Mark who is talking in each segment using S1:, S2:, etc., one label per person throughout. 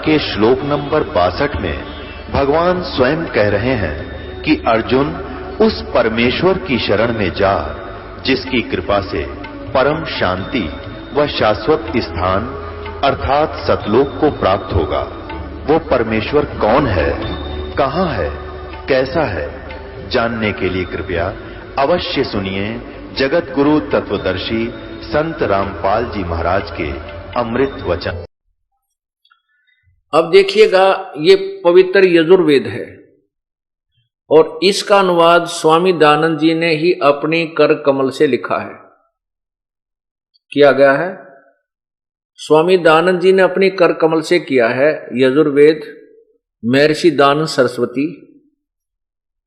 S1: के श्लोक नंबर 62 में भगवान स्वयं कह रहे हैं कि अर्जुन उस परमेश्वर की शरण में जा जिसकी कृपा से परम शांति व शाश्वत स्थान अर्थात सतलोक को प्राप्त होगा। वो परमेश्वर कौन है, कहां है, कैसा है, जानने के लिए कृपया अवश्य सुनिए जगत गुरु तत्वदर्शी संत रामपाल जी महाराज के अमृत वचन।
S2: अब देखिएगा, ये पवित्र यजुर्वेद है और इसका अनुवाद स्वामी दयानंद जी ने ही अपनी कर कमल से लिखा है, किया गया है। स्वामी दयानंद जी ने अपनी कर कमल से किया है यजुर्वेद, महर्षि दयानंद सरस्वती।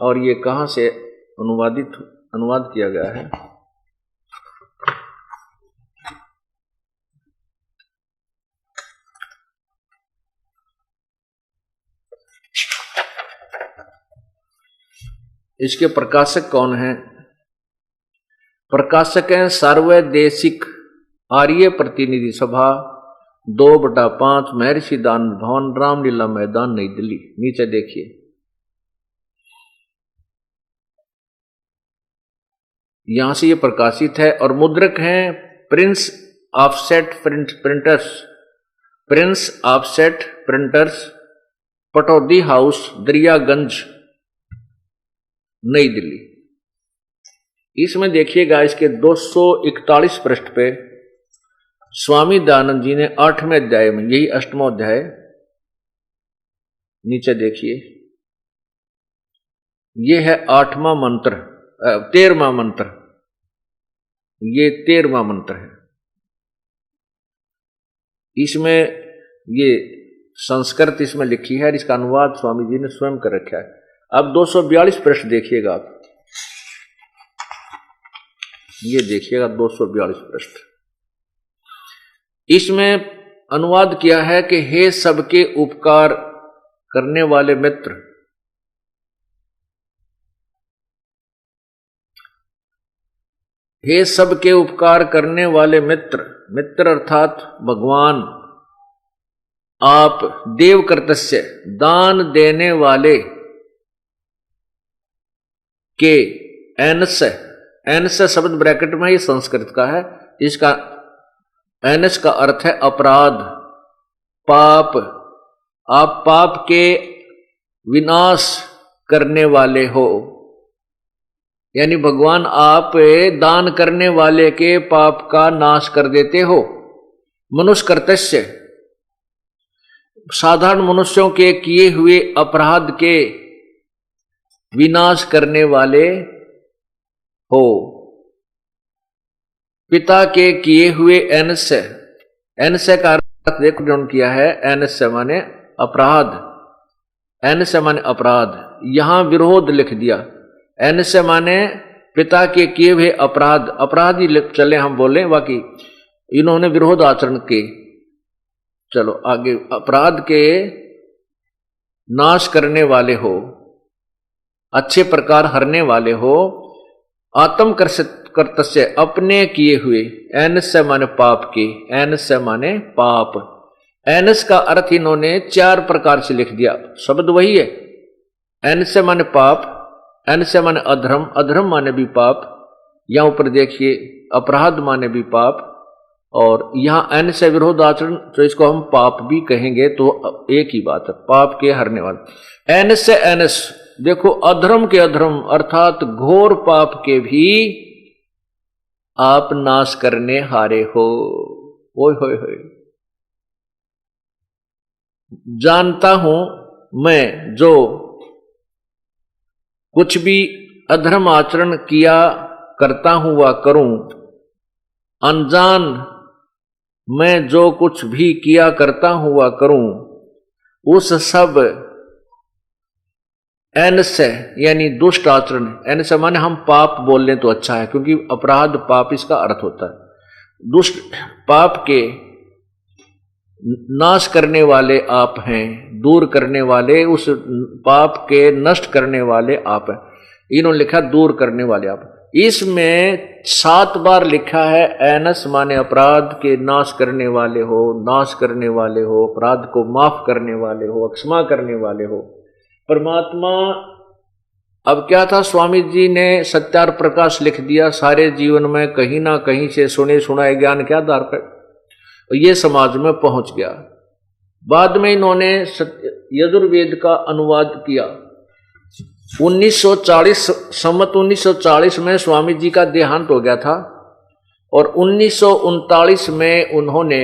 S2: और ये कहां से अनुवाद किया गया है? इसके प्रकाशक कौन हैं? प्रकाशक हैं सर्वदेशिक आर्य प्रतिनिधि सभा 2/5 महर्षि दयानंद भवन, रामलीला मैदान, नई दिल्ली। नीचे देखिए, यहां से ये प्रकाशित है। और मुद्रक हैं Prince offset printers, Prince offset printers, Pataudi house, Daryaganj, नई दिल्ली। इसमें देखिएगा, इसके 241 पृष्ठ पे स्वामी दयानंद जी ने 8वें अध्याय में, यही 8वां अध्याय, नीचे देखिए, यह है 8वां मंत्र, 13वां मंत्र, ये 13वां मंत्र है। इसमें ये संस्कृत इसमें लिखी है, इसका अनुवाद स्वामी जी ने स्वयं कर रखा है। अब 242 पृष्ठ देखिएगा आप, ये देखिएगा 242 पृष्ठ। इसमें अनुवाद किया है कि हे सबके उपकार करने वाले मित्र, हे सबके उपकार करने वाले मित्र, मित्र अर्थात भगवान, आप देव कर्तस्य दान देने वाले के एनस शब्द ब्रैकेट में, ये संस्कृत का है, इसका एनस का अर्थ है अपराध, पाप। आप पाप के विनाश करने वाले हो, यानी भगवान आप दान करने वाले के पाप का नाश कर देते हो। मनुष्य कर्तस्य, साधारण मनुष्यों के किए हुए अपराध के विनाश करने वाले हो। पिता के किए हुए एनस्य का अर्थ देखो जो किया है, एनस्य माने अपराध, एनस्य माने अपराध, यहां विरोध लिख दिया। एनस्य माने पिता के किए हुए अपराध, अपराध ही चले हम बोले, बाकी इन्होंने विरोध आचरण के, चलो आगे, अपराध के नाश करने वाले हो, अच्छे प्रकार हरने वाले हो। आत्म कर्तस्य, अपने किए हुए, एनस्य माने पाप के, एनस्य माने पाप। एनस का अर्थ इन्होंने 4 प्रकार से लिख दिया, शब्द वही है। एनस्य माने पाप, एनस्य माने अधर्म, अधर्म माने भी पाप, यहां ऊपर देखिए अपराध माने भी पाप, और यहां एनस्य विरोध आचरण, तो इसको हम पाप भी कहेंगे तो एक ही बात है, पाप के हरने वाले। एनस्य एनस, देखो अधर्म के अधर्म अर्थात घोर पाप के भी आप नाश करने हारे हो। ओए होए होए, जानता हूं मैं जो कुछ भी अधर्म आचरण किया करता हूं वह करूं, अनजान मैं जो कुछ भी किया करता हूं वह करूं, उस सब एनस्य यानी दुष्ट आचरण, एनस्य माने हम पाप बोल लें तो अच्छा है, क्योंकि अपराध पाप इसका अर्थ होता है। दुष्ट पाप के नाश करने वाले आप हैं, दूर करने वाले, उस पाप के नष्ट करने वाले आप हैं। इन्होंने लिखा दूर करने वाले आप। इसमें 7 बार लिखा है एनस माने अपराध के नाश करने वाले हो, नाश करने वाले हो, अपराध को माफ करने वाले हो, क्षमा करने वाले हो। परमात्मा अब क्या था, स्वामी जी ने सत्यार प्रकाश लिख दिया सारे जीवन में, कहीं ना कहीं से सुने सुनाए ज्ञान के आधार पर ये समाज में पहुंच गया। बाद में इन्होंने यजुर्वेद का अनुवाद किया। 1940 संवत 1940 में स्वामी जी का देहांत हो गया था और 1939 में उन्होंने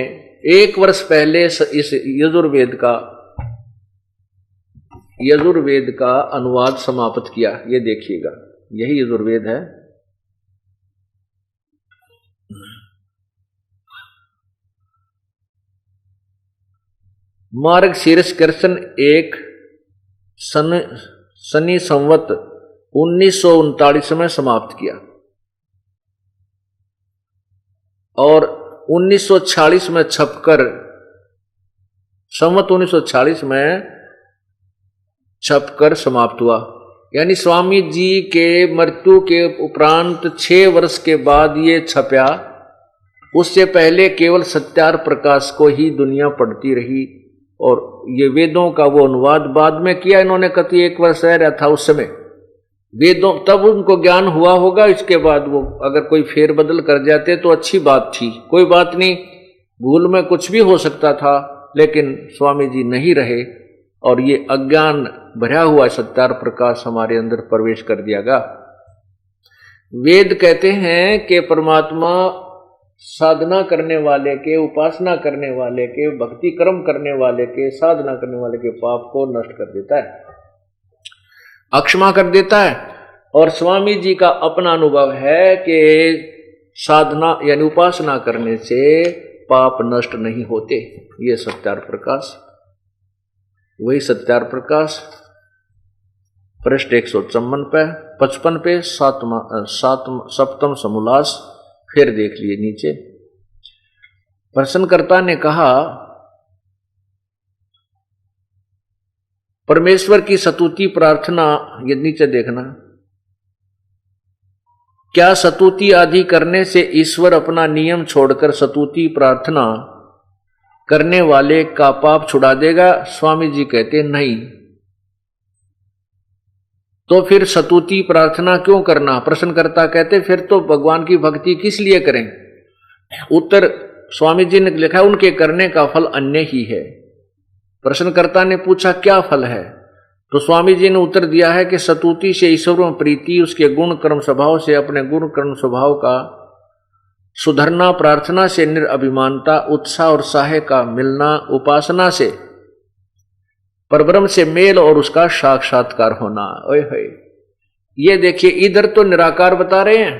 S2: 1 वर्ष पहले इस यजुर्वेद का अनुवाद समाप्त किया। ये देखिएगा, यही यजुर्वेद है। मार्गशीर्ष कृष्ण 1 सनी संवत 1939 में समाप्त किया और 1946 में छपकर, संवत 1946 में छपकर समाप्त हुआ। यानी स्वामी जी के मृत्यु के उपरांत 6 वर्ष के बाद ये छपया। उससे पहले केवल सत्यार प्रकाश को ही दुनिया पढ़ती रही और ये वेदों का वो अनुवाद बाद में किया इन्होंने। कति 1 वर्ष रह रहा था उस समय वेदों, तब उनको ज्ञान हुआ होगा। इसके बाद वो अगर कोई फेरबदल कर जाते तो अच्छी बात थी, कोई बात नहीं, भूल में कुछ भी हो सकता था, लेकिन स्वामी जी नहीं रहे और ये अज्ञान भरा हुआ सत्यार प्रकाश हमारे अंदर प्रवेश कर दिया गया। वेद कहते हैं कि परमात्मा साधना करने वाले के, उपासना करने वाले के, भक्ति कर्म करने वाले के, साधना करने वाले के पाप को नष्ट कर देता है, अक्षमा कर देता है। और स्वामी जी का अपना अनुभव है कि साधना यानी उपासना करने से पाप नष्ट नहीं होते। ये सत्यार प्रकाश, वही सत्यार प्रकाश पृष्ठ 154 पे 55 पे 7वां समोल्लास फिर देख लिए नीचे। प्रश्नकर्ता ने कहा, परमेश्वर की स्तुति प्रार्थना, ये नीचे देखना, क्या स्तुति आदि करने से ईश्वर अपना नियम छोड़कर स्तुति प्रार्थना करने वाले का पाप छुड़ा देगा? स्वामी जी कहते नहीं। तो फिर स्तुति प्रार्थना क्यों करना? प्रश्नकर्ता कहते फिर तो भगवान की भक्ति किस लिए करें? उत्तर स्वामी जी ने लिखा, उनके करने का फल अन्य ही है। प्रश्नकर्ता ने पूछा क्या फल है? तो स्वामी जी ने उत्तर दिया है कि स्तुति से ईश्वर में प्रीति, उसके गुण कर्म स्वभाव से अपने गुण कर्म स्वभाव का सुधरना, प्रार्थना से निरअभिमानता, उत्साह और साहे का मिलना, उपासना से परब्रह्म से मेल और उसका साक्षात्कार होना। ओए होए, ये देखिए इधर तो निराकार बता रहे हैं,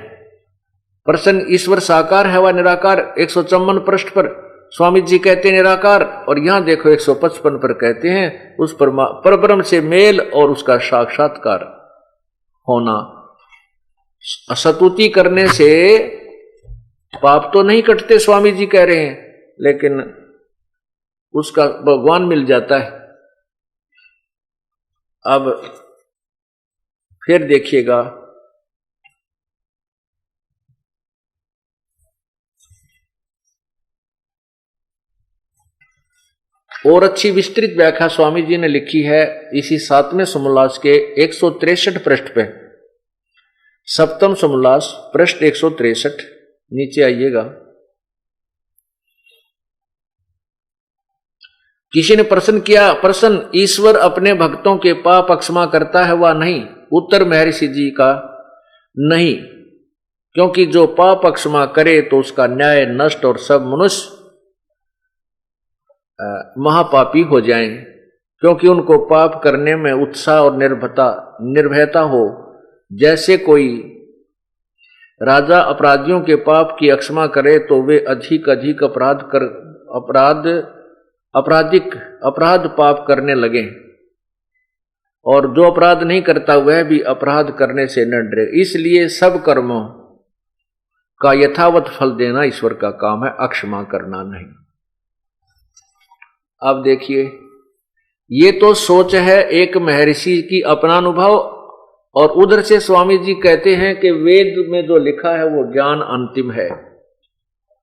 S2: प्रसन्न ईश्वर साकार है व निराकार। 154 पृष्ठ पर स्वामी जी कहते हैं निराकार, और यहां देखो 155 पर कहते हैं उस परब्रह्म से मेल और उसका साक्षात्कार होना। स्तुति करने से पाप तो नहीं कटते स्वामी जी कह रहे हैं, लेकिन उसका भगवान मिल जाता है। अब फिर देखिएगा, और अच्छी विस्तृत व्याख्या स्वामी जी ने लिखी है इसी 7वें समोल्लास के 163 पृष्ठ पे। 7वां समोल्लास पृष्ठ 163, नीचे आइएगा। किसी ने प्रश्न किया, प्रश्न ईश्वर अपने भक्तों के पाप क्षमा करता है व नहीं? उत्तर महर्षि जी का नहीं, क्योंकि जो पाप क्षमा करे तो उसका न्याय नष्ट और सब मनुष्य महापापी हो जाएं, क्योंकि उनको पाप करने में उत्साह और निर्भयता हो। जैसे कोई राजा अपराधियों के पाप की क्षमा करे तो वे अधिक अपराध पाप करने लगे, और जो अपराध नहीं करता वह भी अपराध करने से न डरे। इसलिए सब कर्मों का यथावत फल देना ईश्वर का काम है, अक्षमा करना नहीं। अब देखिए, ये तो सोच है एक महर्षि की, अपना अनुभव, और उधर से स्वामी जी कहते हैं कि वेद में जो लिखा है वो ज्ञान अंतिम है,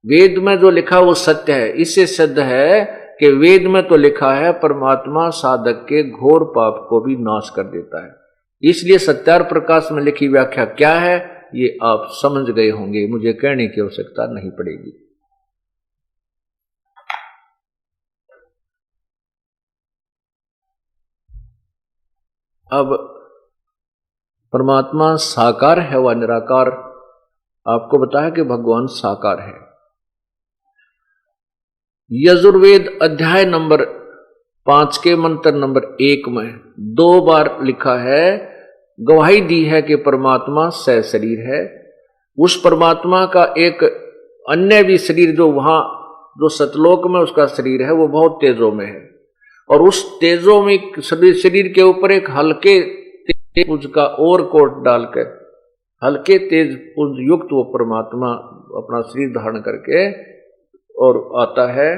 S2: वेद में जो लिखा वो सत्य है। इससे सिद्ध है कि वेद में तो लिखा है परमात्मा साधक के घोर पाप को भी नाश कर देता है। इसलिए सत्यार प्रकाश में लिखी व्याख्या क्या है ये आप समझ गए होंगे, मुझे कहने की आवश्यकता नहीं पड़ेगी। अब परमात्मा साकार है व निराकार, आपको बताया कि भगवान साकार है। यजुर्वेद अध्याय नंबर 5 के मंत्र नंबर 1 में 2 बार लिखा है, गवाही दी है कि परमात्मा सशरीर है। उस परमात्मा का एक अन्य भी शरीर जो वहां जो सतलोक में उसका शरीर है वो बहुत तेजों में है, और उस तेजों में शरीर के ऊपर एक हल्के तेज का और कोट डालकर हल्के तेज पुंज युक्त वो परमात्मा अपना शरीर धारण करके और आता है।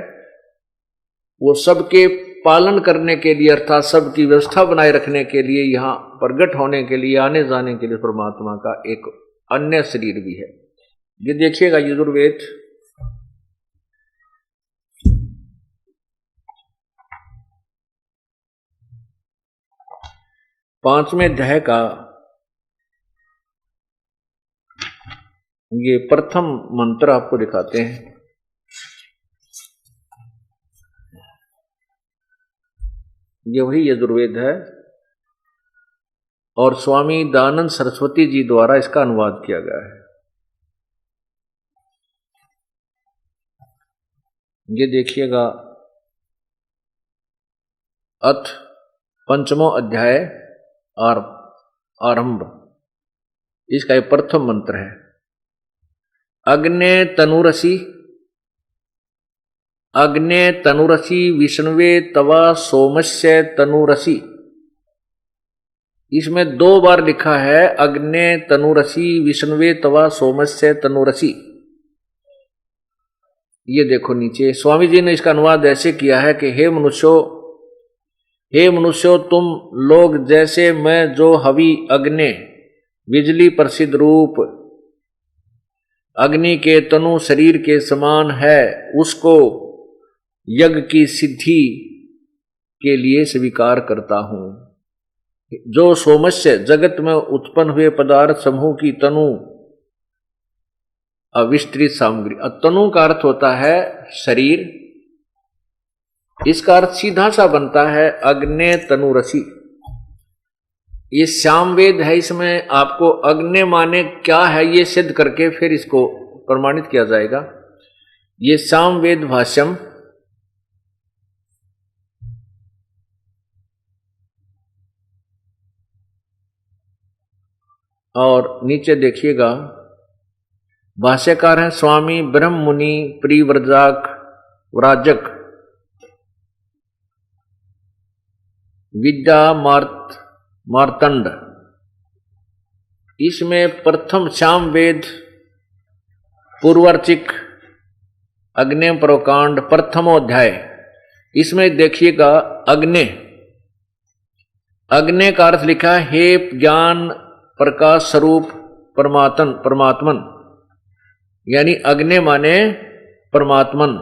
S2: वो सबके पालन करने के लिए अर्थात सबकी व्यवस्था बनाए रखने के लिए, यहाँ प्रकट होने के लिए, आने जाने के लिए परमात्मा का एक अन्य शरीर भी है। ये देखिएगा यजुर्वेद 5वें अध्याय का ये प्रथम मंत्र आपको दिखाते हैं। ये वही यजुर्वेद है और स्वामी दयानंद सरस्वती जी द्वारा इसका अनुवाद किया गया है। ये देखिएगा अथ 5वां अध्याय आरंभ, इसका ये प्रथम मंत्र है। अग्ने तनुरसी अग्ने तनुरसी विष्णुवे तवा सोमस्य तनुरसी। इसमें 2 बार लिखा है अग्ने तनुरसी विष्णुवे तवा सोमस्य तनुरसी। ये देखो नीचे स्वामी जी ने इसका अनुवाद ऐसे किया है कि हे मनुष्यों तुम लोग जैसे मैं जो हवि अग्नि बिजली प्रसिद्ध रूप अग्नि के तनु शरीर के समान है, उसको यज्ञ की सिद्धि के लिए स्वीकार करता हूं। जो सोमस्य जगत में उत्पन्न हुए पदार्थ समूह की तनु अविस्तृत सामग्री। तनु का अर्थ होता है शरीर, इसका अर्थ सीधा सा बनता है अग्ने तनुरसी। ये सामवेद है, इसमें आपको अग्नि माने क्या है ये सिद्ध करके फिर इसको प्रमाणित किया जाएगा। ये सामवेद भाष्यम और नीचे देखिएगा भाष्यकार हैं स्वामी ब्रह्म मुनि व्राजक विद्या मार्तंड। इसमें प्रथम सामवेद पूर्वार्चिक अग्नि प्रकांड प्रथमोध्याय, इसमें देखिएगा अग्नि का अर्थ लिखा है हे ज्ञान प्रकाश स्वरूप परमात्मन, यानी अग्नि माने परमात्मन।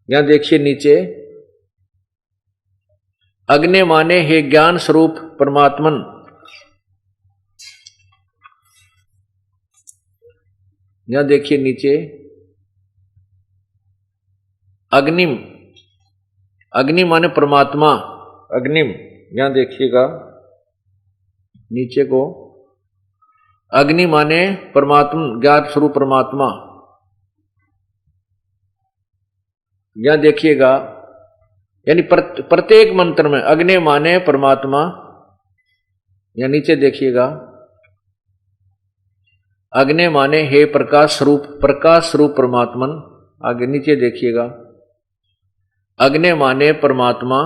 S2: यहां देखिए नीचे अग्नि माने हे ज्ञान स्वरूप परमात्मन। यहां देखिए नीचे अग्नि माने परमात्मा, अग्निम। यहां देखिएगा नीचे को अग्नि माने परमात्मा ज्ञान स्वरूप परमात्मा। यहां देखिएगा यानी प्रत्येक मंत्र में अग्नि माने परमात्मा। या नीचे देखिएगा अग्नि माने हे प्रकाश स्वरूप परमात्मन। आगे नीचे देखिएगा अग्नि माने परमात्मा।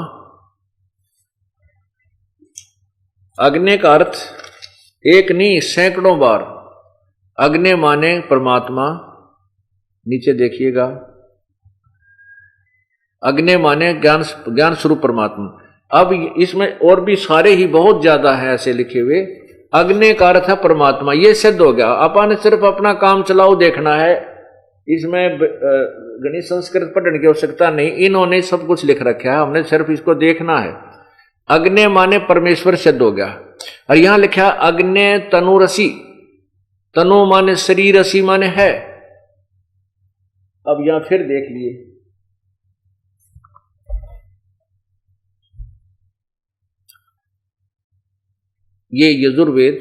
S2: अग्नि का अर्थ एक नहीं सैकड़ों बार अग्नि माने परमात्मा। नीचे देखिएगा अग्नि माने ज्ञान स्वरूप परमात्मा। अब इसमें और भी सारे ही बहुत ज्यादा है ऐसे लिखे हुए, अग्नि का अर्थ है परमात्मा, ये सिद्ध हो गया। अपन ने सिर्फ अपना काम चलाओ देखना है, इसमें गणित संस्कृत पढ़ने की आवश्यकता नहीं, इन्होंने सब कुछ लिख रखा है, हमने सिर्फ इसको देखना है। अग्नि माने परमेश्वर सिद्ध हो गया। और यहां लिखा अग्नि तनुरसी, तनु माने शरीर, रसी माने है। अब यहां फिर देख लिए, ये यजुर्वेद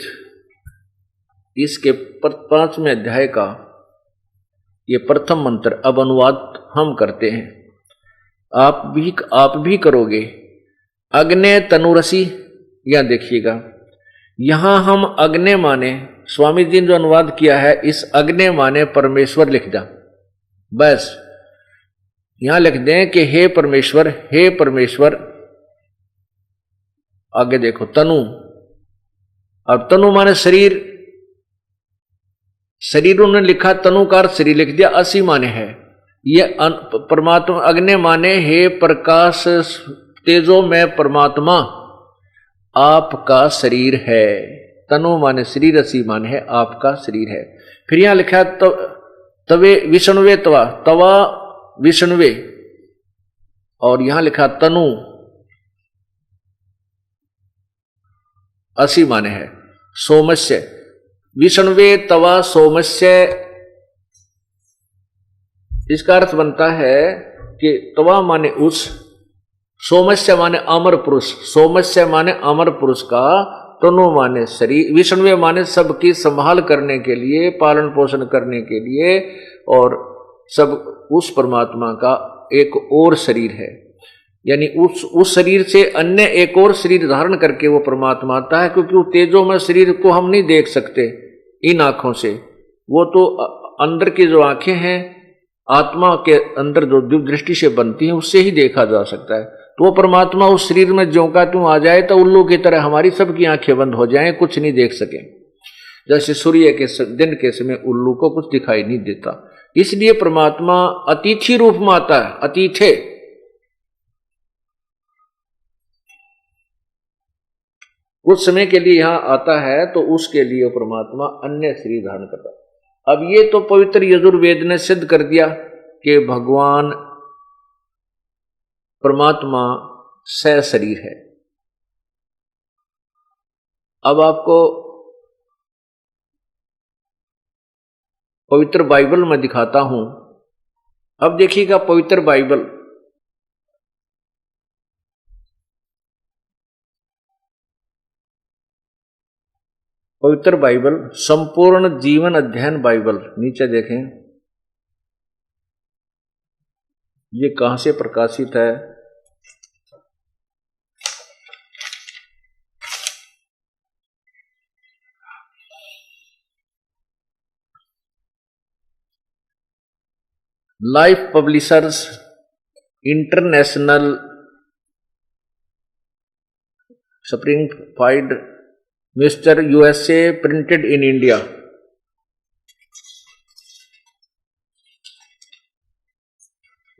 S2: इसके 5वें अध्याय का ये प्रथम मंत्र, अब अनुवाद हम करते हैं, आप भी करोगे। अग्नि तनुरसी, यहां देखिएगा, यहां हम अग्नि माने, स्वामी जी ने जो अनुवाद किया है, इस अग्नि माने परमेश्वर लिख दें, बस यहां लिख दें कि हे परमेश्वर, हे परमेश्वर। आगे देखो तनु, और तनु माने शरीर, शरीर उन्होंने लिखा, तनु का अर्थ शरीर लिख दिया, असी माने है। ये परमात्मा अग्नि माने हे प्रकाश तेजो में परमात्मा आपका शरीर है। तनु माने शरीर, असी माने है आपका शरीर है। फिर यहां लिखा तवे विष्णुवे, तवा तवा विष्णुवे, और यहां लिखा तनु असी माने है सोमस्य, विष्णुवे तवा सोमस्य। इसका अर्थ बनता है कि तवा माने उस, सोमस्य माने अमर पुरुष, सोमस्य माने अमर पुरुष का, तनु माने शरीर, विष्णुवे माने सबकी संभाल करने के लिए, पालन पोषण करने के लिए, और सब उस परमात्मा का एक और शरीर है। यानी उस शरीर से अन्य एक और शरीर धारण करके वो परमात्मा आता है, क्योंकि वो तेजो में शरीर को हम नहीं देख सकते इन आंखों से, वो तो अंदर की जो आंखें हैं आत्मा के अंदर जो दिव्य दृष्टि से बनती हैं उससे ही देखा जा सकता है। तो वो परमात्मा उस शरीर में ज्यों का त्यों आ जाए तो उल्लू की तरह हमारी सबकी आंखें बंद हो जाएं, कुछ नहीं देख सके। जैसे सूर्य के दिन के समय उल्लू को कुछ दिखाई नहीं देता, इसलिए परमात्मा अतिथि रूप में आता है, अतिथे। कुछ समय के लिए यहां आता है तो उसके लिए परमात्मा अन्य शरीर धारण करता है। अब ये तो पवित्र यजुर्वेद ने सिद्ध कर दिया कि भगवान परमात्मा शरीर है। अब आपको पवित्र बाइबल में दिखाता हूं। अब देखिएगा पवित्र बाइबल, पवित्र बाइबल संपूर्ण जीवन अध्ययन बाइबल, नीचे देखें ये कहां से प्रकाशित है। Life publishers international, Springfield, mister USA, printed in India.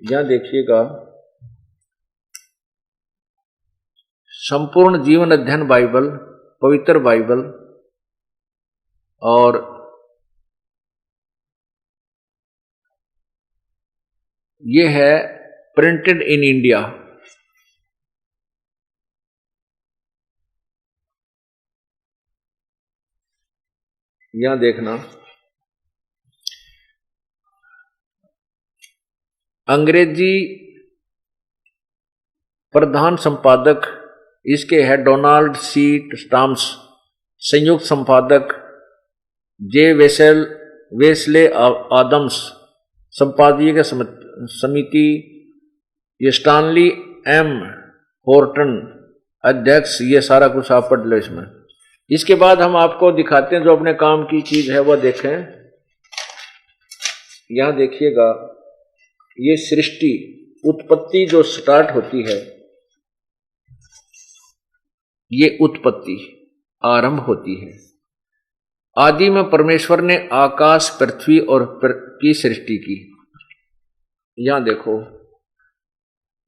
S2: यहां देखिएगा संपूर्ण जीवन अध्ययन बाइबल, पवित्र बाइबल, और ये है प्रिंटेड इन इंडिया। यहां देखना अंग्रेजी प्रधान संपादक इसके है डोनाल्ड सी स्टाम्स, संयुक्त संपादक जे वेस्ले आदम्स, संपादकीय समिति ये स्टानली एम होर्टन अध्यक्ष। ये सारा कुछ आप पढ़ लो इसमें। इसके बाद हम आपको दिखाते हैं जो अपने काम की चीज है वह देखें। यहां देखिएगा ये सृष्टि उत्पत्ति जो स्टार्ट होती है, ये उत्पत्ति आरंभ होती है। आदि में परमेश्वर ने आकाश, पृथ्वी और की सृष्टि की। यहां देखो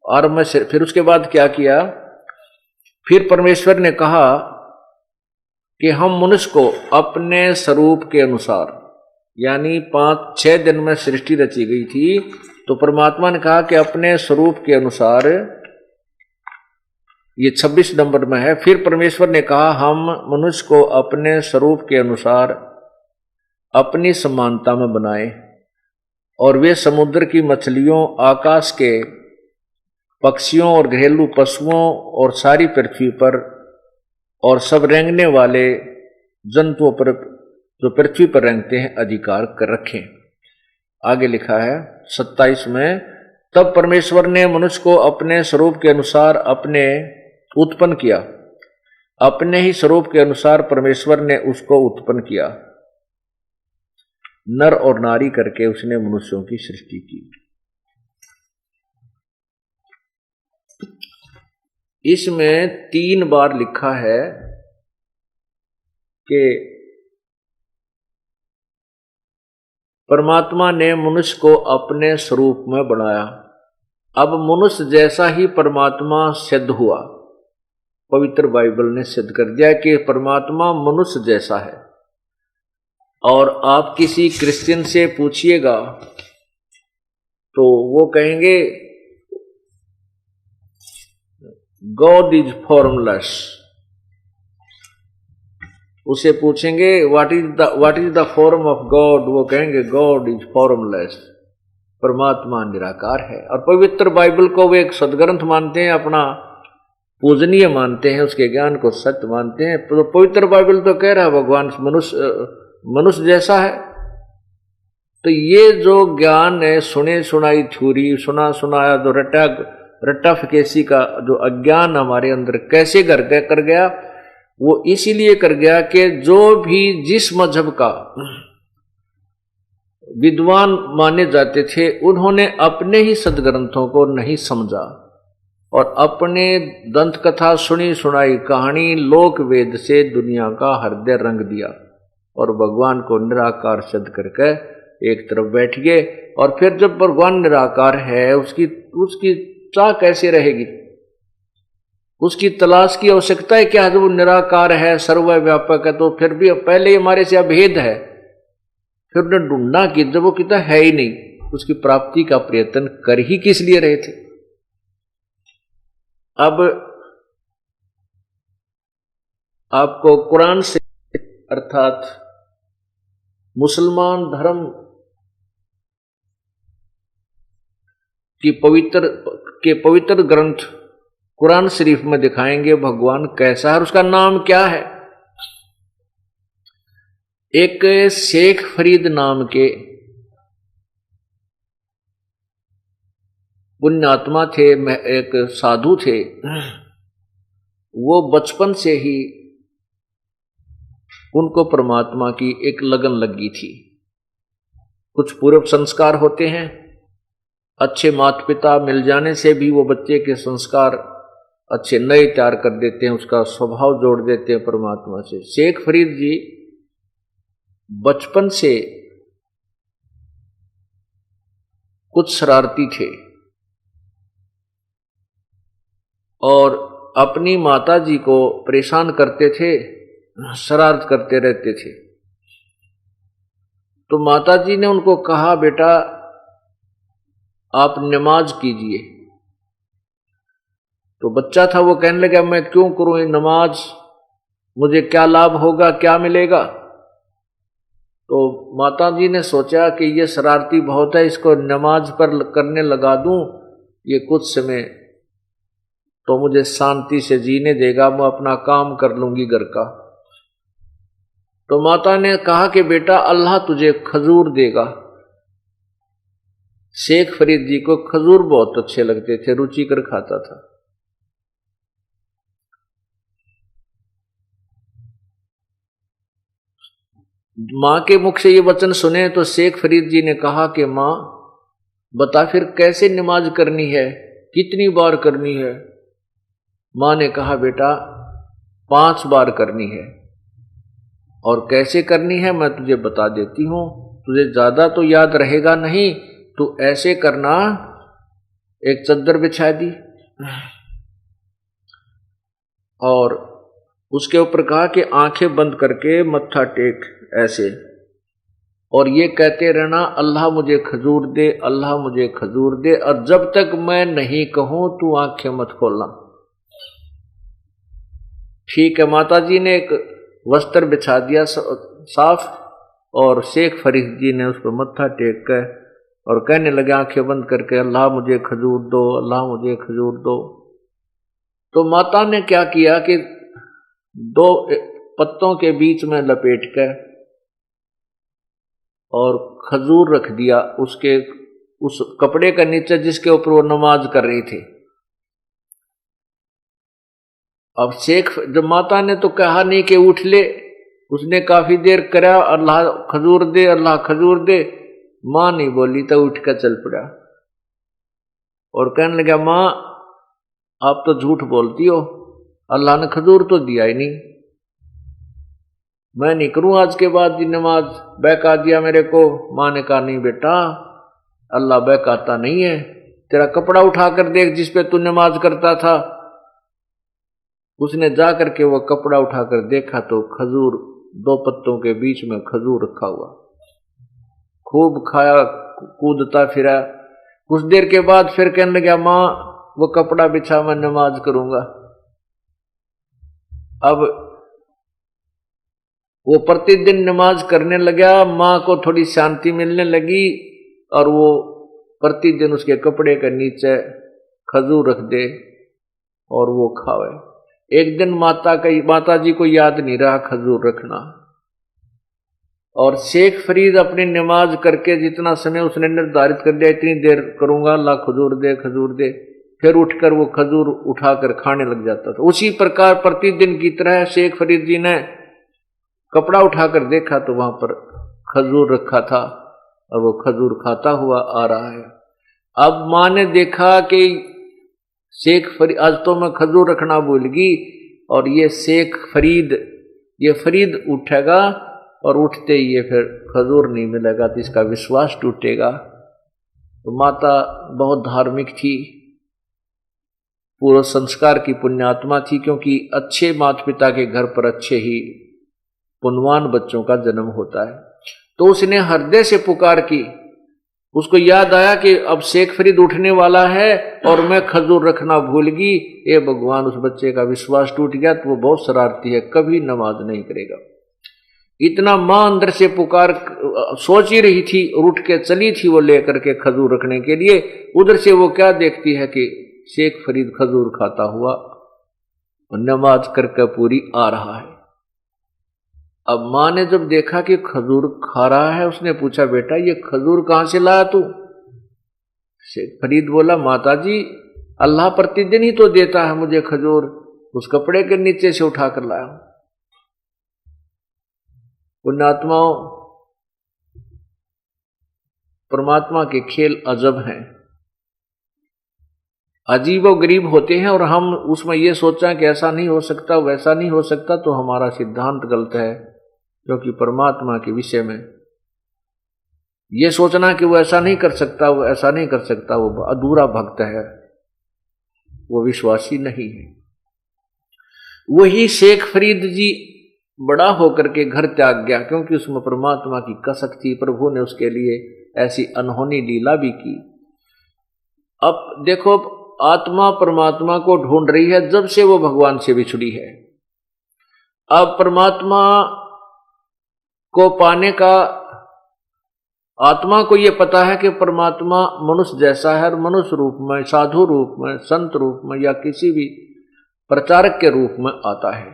S2: आरंभ में, फिर उसके बाद क्या किया, फिर परमेश्वर ने कहा कि हम मनुष्य को अपने स्वरूप के अनुसार, यानी 5-6 दिन में सृष्टि रची गई थी, तो परमात्मा ने कहा कि अपने स्वरूप के अनुसार, ये 26 नंबर में है। फिर परमेश्वर ने कहा हम मनुष्य को अपने स्वरूप के अनुसार अपनी समानता में बनाए, और वे समुद्र की मछलियों, आकाश के पक्षियों और घरेलू पशुओं और सारी पृथ्वी पर और सब रेंगने वाले जंतुओं पर जो पृथ्वी पर रेंगते हैं अधिकार कर रखें। आगे लिखा है 27 में, तब परमेश्वर ने मनुष्य को अपने स्वरूप के अनुसार अपने उत्पन्न किया, अपने ही स्वरूप के अनुसार परमेश्वर ने उसको उत्पन्न किया, नर और नारी करके उसने मनुष्यों की सृष्टि की। इसमें 3 बार लिखा है कि परमात्मा ने मनुष्य को अपने स्वरूप में बनाया। अब मनुष्य जैसा ही परमात्मा सिद्ध हुआ, पवित्र बाइबल ने सिद्ध कर दिया कि परमात्मा मनुष्य जैसा है। और आप किसी क्रिश्चियन से पूछिएगा तो वो कहेंगे गॉड इज फॉर्मलेस। उसे पूछेंगे what is the form of God, वो कहेंगे गॉड इज फॉर्मलेस, परमात्मा निराकार है। और पवित्र बाइबल को वे एक सदग्रंथ मानते हैं, अपना पूजनीय मानते हैं, उसके ज्ञान को सत्य मानते हैं। तो पवित्र बाइबल तो कह रहा है भगवान मनुष्य जैसा है। तो ये जो ज्ञान है, सुने सुनाई थ्योरी, सुना सुनाया जो रट्टा फकेसी का जो अज्ञान हमारे अंदर कैसे कर गया, वो इसीलिए कर गया कि जो भी जिस मजहब का विद्वान माने जाते थे उन्होंने अपने ही सदग्रंथों को नहीं समझा और अपने दंत कथा सुनी सुनाई कहानी लोक वेद से दुनिया का हृदय रंग दिया और भगवान को निराकार सिद्ध करके एक तरफ बैठ गए। और फिर जब भगवान निराकार है, उसकी चाह कैसे रहेगी, उसकी तलाश की आवश्यकता है क्या? जब वो निराकार है, सर्वव्यापक है, तो फिर भी पहले हमारे से अभेद है, फिर उन्हें ढूंढना कि जब वो कितना है ही नहीं, उसकी प्राप्ति का प्रयत्न कर ही किस लिए रहे थे। अब आपको कुरान से अर्थात मुसलमान धर्म की पवित्र ग्रंथ कुरान शरीफ में दिखाएंगे भगवान कैसा है और उसका नाम क्या है। एक शेख फरीद नाम के पुण्यात्मा थे, एक साधु थे। वो बचपन से ही उनको परमात्मा की एक लगन लगी थी। कुछ पूर्व संस्कार होते हैं, अच्छे माता पिता मिल जाने से भी वो बच्चे के संस्कार अच्छे नए तैयार कर देते हैं, उसका स्वभाव जोड़ देते हैं परमात्मा से। शेख फरीद जी बचपन से कुछ शरारती थे और अपनी माता जी को परेशान करते थे, शरारत करते रहते थे। तो माता जी ने उनको कहा, बेटा आप नमाज कीजिए। तो बच्चा था, वो कहने लगा मैं क्यों करूं ये नमाज, मुझे क्या लाभ होगा, क्या मिलेगा। तो माता जी ने सोचा कि ये शरारती बहुत है, इसको नमाज पर करने लगा दूं, ये कुछ समय तो मुझे शांति से जीने देगा, मैं अपना काम कर लूंगी घर का। तो माता ने कहा कि बेटा अल्लाह तुझे खजूर देगा। शेख फरीद जी को खजूर बहुत अच्छे लगते थे, रुचि कर खाता था। मां के मुख से ये वचन सुने तो शेख फरीद जी ने कहा कि मां बता फिर कैसे नमाज करनी है, कितनी बार करनी है। मां ने कहा बेटा 5 बार करनी है और कैसे करनी है मैं तुझे बता देती हूं, तुझे ज्यादा तो याद रहेगा नहीं, तू ऐसे करना, एक चद्दर बिछा दी और उसके ऊपर कहा कि आंखें बंद करके मत्था टेक ऐसे, और ये कहते रहना अल्लाह मुझे खजूर दे, अल्लाह मुझे खजूर दे, और जब तक मैं नहीं कहूं तू आंखें मत खोलना। ठीक है, माता जी ने एक वस्त्र बिछा दिया साफ, और शेख फरीद जी ने उस पर मत्था टेक कर और कहने लगे आंखें बंद करके, अल्लाह मुझे खजूर दो, अल्लाह मुझे खजूर दो। तो माता ने क्या किया कि 2 पत्तों के बीच में लपेट कर और खजूर रख दिया उसके उस कपड़े का नीचे जिसके ऊपर वो नमाज कर रही थी। अब शेख, जब माता ने तो कहा नहीं कि उठ ले, उसने काफी देर करा, अल्लाह खजूर दे, अल्लाह खजूर दे, मां नहीं बोली तो उठ कर चल पड़ा और कहने लगा मां आप तो झूठ बोलती हो, अल्लाह ने खजूर तो दिया ही नहीं, मैं नहीं करूं आज के बाद जी नमाज, बहका दिया मेरे को। मां ने कहा नहीं बेटा, अल्लाह बहकाता नहीं है, तेरा कपड़ा उठाकर देख जिस पे तू नमाज करता था। उसने जा करके वो कपड़ा उठाकर देखा तो खजूर 2 पत्तों के बीच में खजूर रखा हुआ। खूब खाया, कूदता फिरा। कुछ देर के बाद फिर कहने लगा मां वो कपड़ा बिछा, मैं नमाज करूंगा। अब वो प्रतिदिन नमाज करने लगा, मां को थोड़ी शांति मिलने लगी और वो प्रतिदिन उसके कपड़े के नीचे खजूर रख दे और वो खावे। एक दिन माता जी को याद नहीं रहा खजूर रखना, और शेख फरीद अपनी नमाज करके जितना समय उसने निर्धारित कर दिया इतनी देर करूंगा, अल्लाह खजूर दे खजूर दे, फिर उठकर वो खजूर उठाकर खाने लग जाता था। उसी प्रकार प्रतिदिन की तरह शेख फरीद जी ने कपड़ा उठाकर देखा तो वहां पर खजूर रखा था और वो खजूर खाता हुआ आ रहा है। अब मां ने देखा कि शेख फरीद, आज तो मैं खजूर रखना भूल गई, और ये शेख फरीद, ये फरीद उठेगा और उठते ही ये फिर खजूर नहीं मिलेगा तो इसका विश्वास टूटेगा। तो माता बहुत धार्मिक थी, पूर्व संस्कार की पुण्यात्मा थी, क्योंकि अच्छे माता पिता के घर पर अच्छे ही पुण्यवान बच्चों का जन्म होता है। तो उसने हृदय से पुकार की, उसको याद आया कि अब शेख फरीद उठने वाला है और मैं खजूर रखना भूल गई। ये भगवान, उस बच्चे का विश्वास टूट गया तो वो बहुत शरारती है, कभी नमाज नहीं करेगा। इतना मां अंदर से पुकार सोच ही रही थी और उठ के चली थी वो लेकर के खजूर रखने के लिए। उधर से वो क्या देखती है कि शेख फरीद खजूर खाता हुआ नमाज करके पूरी आ रहा है। अब मां ने जब देखा कि खजूर खा रहा है, उसने पूछा बेटा ये खजूर कहां से लाया तू? शेख फरीद बोला माता जी अल्लाह प्रतिदिन ही तो देता है मुझे खजूर, उस कपड़े के नीचे से उठा कर लाया हूं। पुण्यात्माओं, परमात्मा के खेल अजब हैं, अजीब और गरीब होते हैं, और हम उसमें यह सोचा कि ऐसा नहीं हो सकता वैसा नहीं हो सकता, तो हमारा सिद्धांत गलत है। क्योंकि परमात्मा के विषय में यह सोचना कि वो ऐसा नहीं कर सकता, वो ऐसा नहीं कर सकता, वो अधूरा भक्त है, वो विश्वासी नहीं है। वही शेख फरीद जी बड़ा होकर के घर त्याग गया, क्योंकि उसमें परमात्मा की कसक थी। प्रभु ने उसके लिए ऐसी अनहोनी लीला भी की। अब देखो, आत्मा परमात्मा को ढूंढ रही है जब से वो भगवान से बिछड़ी है। अब परमात्मा को पाने का, आत्मा को ये पता है कि परमात्मा मनुष्य जैसा है, और मनुष्य रूप में, साधु रूप में, संत रूप में या किसी भी प्रचारक के रूप में आता है।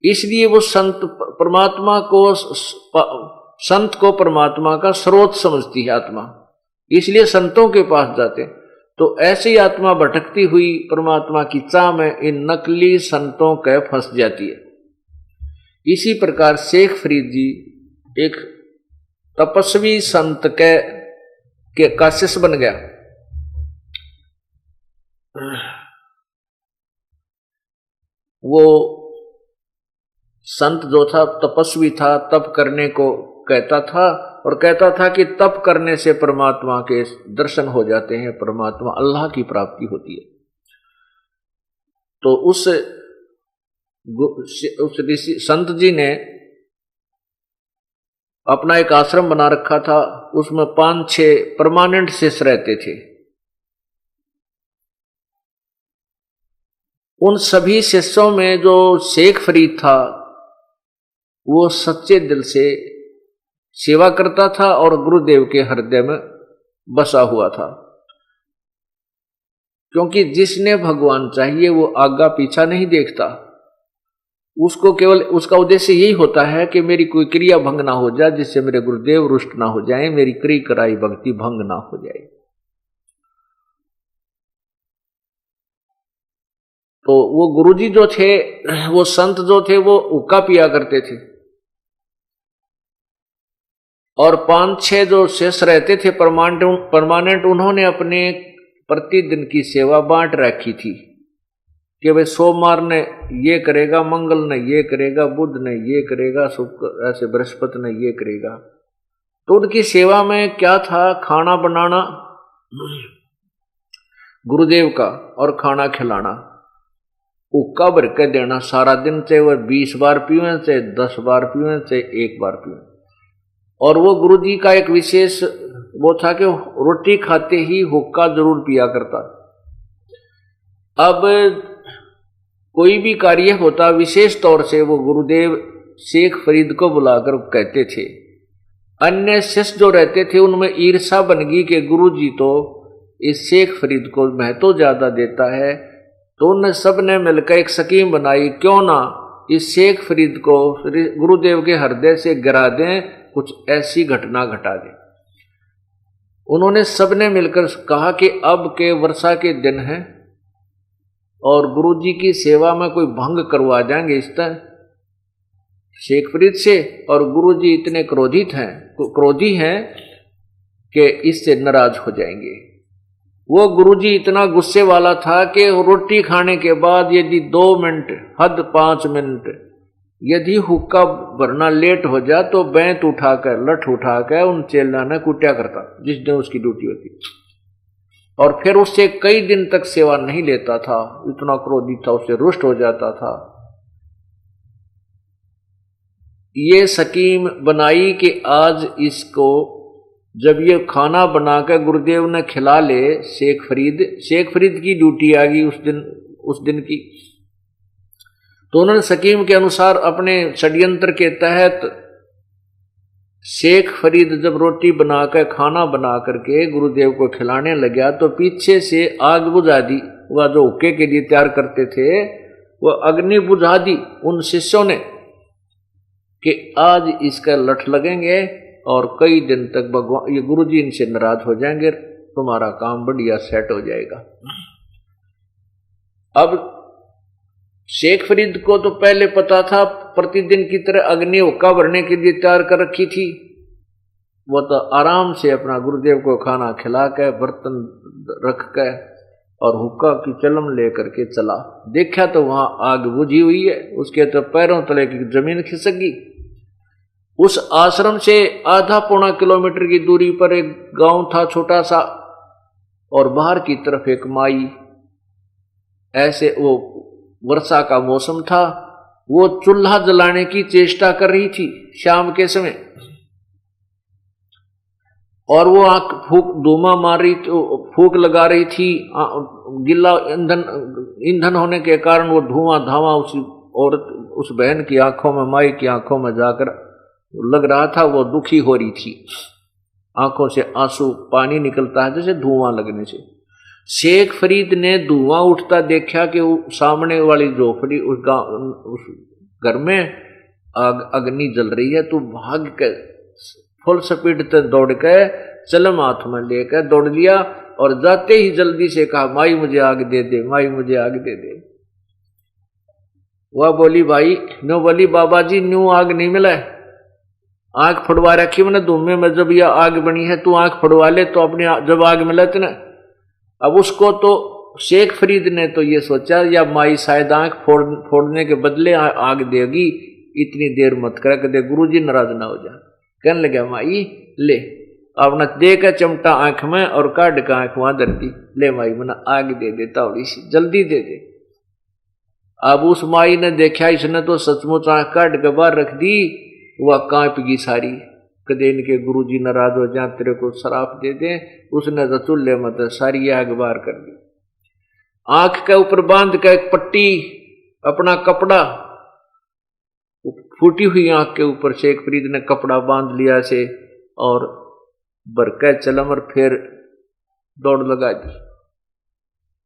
S2: इसलिए वो संत परमात्मा को, संत को परमात्मा का स्रोत समझती है आत्मा, इसलिए संतों के पास जाते। तो ऐसे ही आत्मा भटकती हुई परमात्मा की चाह में इन नकली संतों के फंस जाती है। इसी प्रकार शेख फरीद जी एक तपस्वी संत के का शिष्य बन गया। वो संत जो था तपस्वी था, तप करने को कहता था, और कहता था कि तप करने से परमात्मा के दर्शन हो जाते हैं, परमात्मा अल्लाह की प्राप्ति होती है। तो उस उस ऋषि संत जी ने अपना एक आश्रम बना रखा था, उसमें 5-6 परमानेंट शिष्य रहते थे। उन सभी शिष्यों में जो शेख फरीद था वो सच्चे दिल से सेवा करता था और गुरुदेव के हृदय में बसा हुआ था, क्योंकि जिसने भगवान चाहिए वो आगा पीछा नहीं देखता। उसको केवल उसका उद्देश्य यही होता है कि मेरी कोई क्रिया भंग ना हो जाए, जिससे मेरे गुरुदेव रुष्ट ना हो जाए, मेरी क्रिया कराई भक्ति भंग ना हो जाए। तो वो गुरुजी जो थे, वो संत जो थे, वो हुक्का पिया करते थे और 5-6 जो शेष रहते थे परमानेंट, उन्होंने अपने प्रतिदिन की सेवा बांट रखी थी कि भाई सोमवार ने ये करेगा, मंगल ने ये करेगा, बुध ने ये करेगा, शुक्र ऐसे बृहस्पति ने ये करेगा। तो उनकी सेवा में क्या था, खाना बनाना गुरुदेव का और खाना खिलाना, हुक्का भर के देना सारा दिन, चाहे वह 20 बार पीवें, चाहे 10 बार पीवें, चाहे 1 बार पीवें। और वो गुरुजी का एक विशेष वो था कि रोटी खाते ही हुक्का जरूर पिया करता। अब कोई भी कार्य होता, विशेष तौर से वो गुरुदेव शेख फरीद को बुलाकर कहते थे। अन्य शिष्य जो रहते थे उनमें ईर्षा बन गई कि गुरुजी तो इस शेख फरीद को महत्व ज्यादा देता है, तो उन सब ने मिलकर एक स्कीम बनाई, क्यों ना इस शेख फरीद को गुरुदेव के हृदय से गिरा दें, कुछ ऐसी घटना घटा दें। उन्होंने सबने मिलकर कहा कि अब के वर्षा के दिन हैं और गुरुजी की सेवा में कोई भंग करवा जाएंगे इस तरह शेख फरीद से, और गुरुजी इतने क्रोधी हैं कि इससे नाराज हो जाएंगे। वो गुरुजी इतना गुस्से वाला था कि रोटी खाने के बाद यदि 2 मिनट, हद 5 मिनट यदि हुक्का भरना लेट हो जाए तो बैंत उठाकर, लठ उठाकर उन चेला ने कुटिया करता जिस दिन उसकी ड्यूटी होती, और फिर उससे कई दिन तक सेवा नहीं लेता था। इतना क्रोधित था, उससे रुष्ट हो जाता था। ये स्कीम बनाई कि आज इसको जब ये खाना बनाकर गुरुदेव ने खिला ले, शेख फरीद की ड्यूटी आ गई उस दिन की। तो उन्होंने स्कीम के अनुसार अपने षड्यंत्र के तहत शेख फरीद जब रोटी बनाकर, खाना बना करके गुरुदेव को खिलाने लगा तो पीछे से आग बुझा दी। वह जो हुक्के के लिए तैयार करते थे वो अग्नि बुझा दी उन शिष्यों ने कि आज इसका लठ लगेंगे और कई दिन तक भगवान ये गुरुजी इनसे नाराज हो जाएंगे, तुम्हारा काम बढ़िया सेट हो जाएगा। अब शेख फरीद को तो पहले पता था, प्रतिदिन की तरह अग्नि हुक्का भरने के लिए तैयार कर रखी थी। वो तो आराम से अपना गुरुदेव को खाना खिला के, बर्तन रख के और हुक्का की चलम लेकर के चला। देखा तो वहां आग बुझी हुई है, उसके तो पैरों तले की जमीन खिसक गई। उस आश्रम से आधा पौना किलोमीटर की दूरी पर एक गांव था छोटा सा, और बाहर की तरफ एक माई। ऐसे वो वर्षा का मौसम था, वो चूल्हा जलाने की चेष्टा कर रही थी शाम के समय, और वो आंख धूमा मार रही, फूंक लगा रही थी। गिल्ला ईंधन होने के कारण वो धुआं धावा उस बहन की आंखों में, माई की आंखों में जाकर लग रहा था। वो दुखी हो रही थी, आंखों से आंसू पानी निकलता है जैसे धुआं लगने से। शेख फरीद ने धुआं उठता देखा कि सामने वाली झोपड़ी उस घर में अग्नि जल रही है। तो भाग के फुल स्पीड तक दौड़ के चलम हाथ में लेकर दौड़ लिया और जाते ही जल्दी से कहा, माई मुझे आग दे दे, माई मुझे आग दे दे। वह बोली, भाई नो बोली, बाबा जी न्यू आग नहीं मिला है, आंख फड़वा रखी मैंने धुएं में, जब यह आग बनी है तू आंख फड़वा ले तो अपनी जब आग मिला ना। अब उसको तो शेख फरीद ने तो ये सोचा या माई शायद आंख फोड़ने के बदले आग देगी, इतनी देर मत कर के दे, गुरुजी नाराज ना हो जा। कहने लगा, माई ले, अपना दे का चमटा आंख में और काट का आंख वहां धर दी, ले माई मना आग दे दे, थोड़ी सी जल्दी दे दे। अब उस माई ने देखा इसने तो सचमुच आंख काट के बाहर रख दी, वह कांप गई सारी। कदे इनके गुरुजी नाराज हो जाए तेरे को शराप दे दे, उसने तो चूल्हे मत सारी आग बाहर कर दी। आंख के ऊपर बांध के एक पट्टी अपना कपड़ा, फूटी हुई आंख के ऊपर शेख फरीद ने कपड़ा बांध लिया से और बरके चलम और फिर दौड़ लगा दी।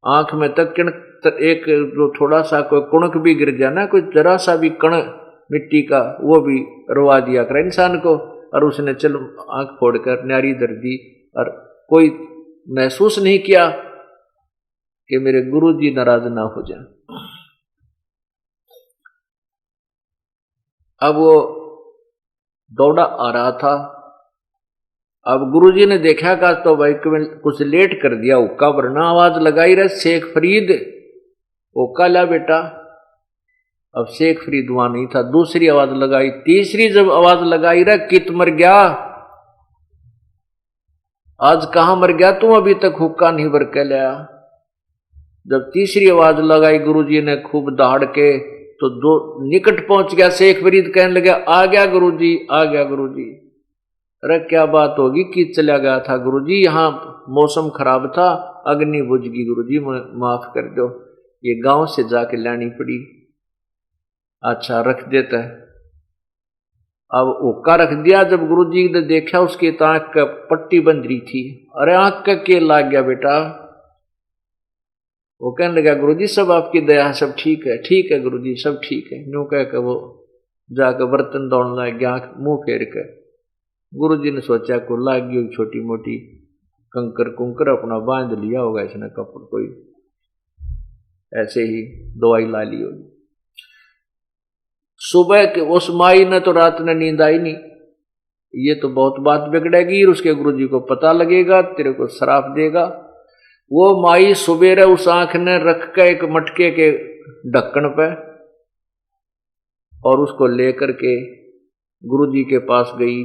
S2: आंख में तक एक जो थोड़ा सा कोई कुणक भी गिर जाए ना, कोई जरा सा भी कण मिट्टी का, वो भी रुआ दिया कर इंसान को। और उसने चल आंख फोड़कर न्यारी धर दी और कोई महसूस नहीं किया कि मेरे गुरुजी नाराज ना हो जाए। अब वो दौड़ा आ रहा था। अब गुरुजी ने देखा का तो भाई कुछ लेट कर दिया, हुक्का वरना आवाज लगाई रहे शेख फरीद, हुक्का ला बेटा। अब शेख फरीद वहां नहीं था, दूसरी आवाज लगाई, तीसरी जब आवाज लगाई रहे कित मर गया, आज कहां मर गया तू, अभी तक हुक्का नहीं भर के लाया। जब तीसरी आवाज लगाई गुरुजी ने खूब दहाड़ के, तो दो निकट पहुंच गया शेख फरीद, कहने लगा आ गया गुरुजी, आ गया गुरुजी। अरे क्या बात होगी कि चला गया था गुरुजी, यहाँ मौसम खराब था, अग्नि बुझ गई गुरुजी, माफ कर दो, ये गांव से जाके लानी पड़ी। अच्छा रख देता है। अब हुक्का रख दिया। जब गुरुजी ने देखा उसकी आंख का पट्टी बंध रही थी, अरे आंख का के लाग गया बेटा। वो कहने लगा गुरुजी सब आपकी दया है, सब ठीक है, ठीक है गुरुजी सब ठीक है। यूं कह के वो जाकर बर्तन दौड़ने लग गया, आंख मुंह फेर कर। गुरुजी ने सोचा को लाग गई छोटी मोटी कंकर कुंकर, अपना बांध लिया होगा इसने कपड़, कोई ऐसे ही दवाई ला ली होगी। सुबह के उस माई ने तो रात में नींद आई नहीं, ये तो बहुत बात बिगड़ेगी, उसके गुरुजी को पता लगेगा, तेरे को श्राप देगा। वो माई सुबेरे उस आंख ने रख के एक मटके के ढक्कन पे और उसको लेकर के गुरुजी के पास गई,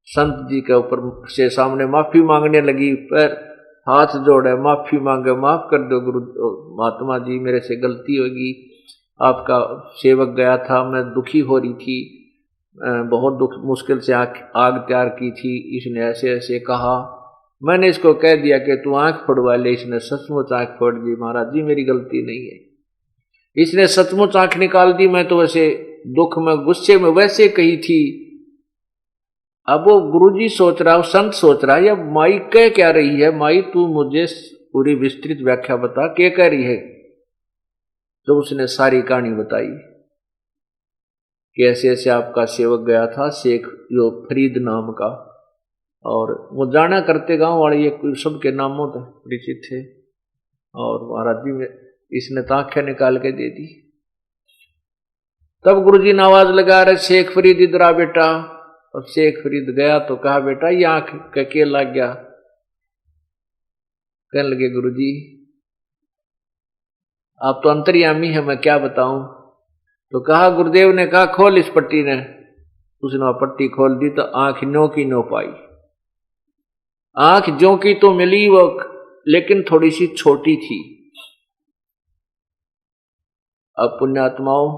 S2: संत जी के ऊपर से सामने माफी मांगने लगी, पैर हाथ जोड़े माफी मांगे, माफ कर दो गुरु महात्मा जी, मेरे से गलती होगी, आपका सेवक गया था, मैं दुखी हो रही थी, बहुत दुख मुश्किल से आग तैयार की थी, इसने ऐसे ऐसे कहा, मैंने इसको कह दिया कि तू आंख फोड़वा ले, इसने सचमुच आंख फोड़ दी, महाराज जी मेरी गलती नहीं है, इसने सचमुच आंख निकाल दी, मैं तो वैसे दुख में गुस्से में वैसे कही थी। अब वो गुरुजी सोच रहा है, संत सोच रहा है, या माई कह क्या रही है, माई तू मुझे पूरी विस्तृत व्याख्या बता, क्या कह रही है। तो उसने सारी कहानी बताई कि ऐसे ऐसे आपका सेवक गया था शेख जो फरीद नाम का, और वो जाना करते गांव वाले ये सबके नामों तक परिचित थे, और महाराज जी में इसने तांखें निकाल के दे दी। तब गुरुजी ने आवाज लगा रहे शेख फरीद इधर आ बेटा। अब शेख फरीद गया तो कहा बेटा ये आंख का के लग गया। कहने लगे गुरुजी आप तो अंतर्यामी है, मैं क्या बताऊं। तो कहा गुरुदेव ने कहा खोल इस पट्टी ने, उसने पट्टी खोल दी तो आंख नो की नो पाई। आंख जो की तो मिली वो, लेकिन थोड़ी सी छोटी थी। अब पुण्यात्माओं,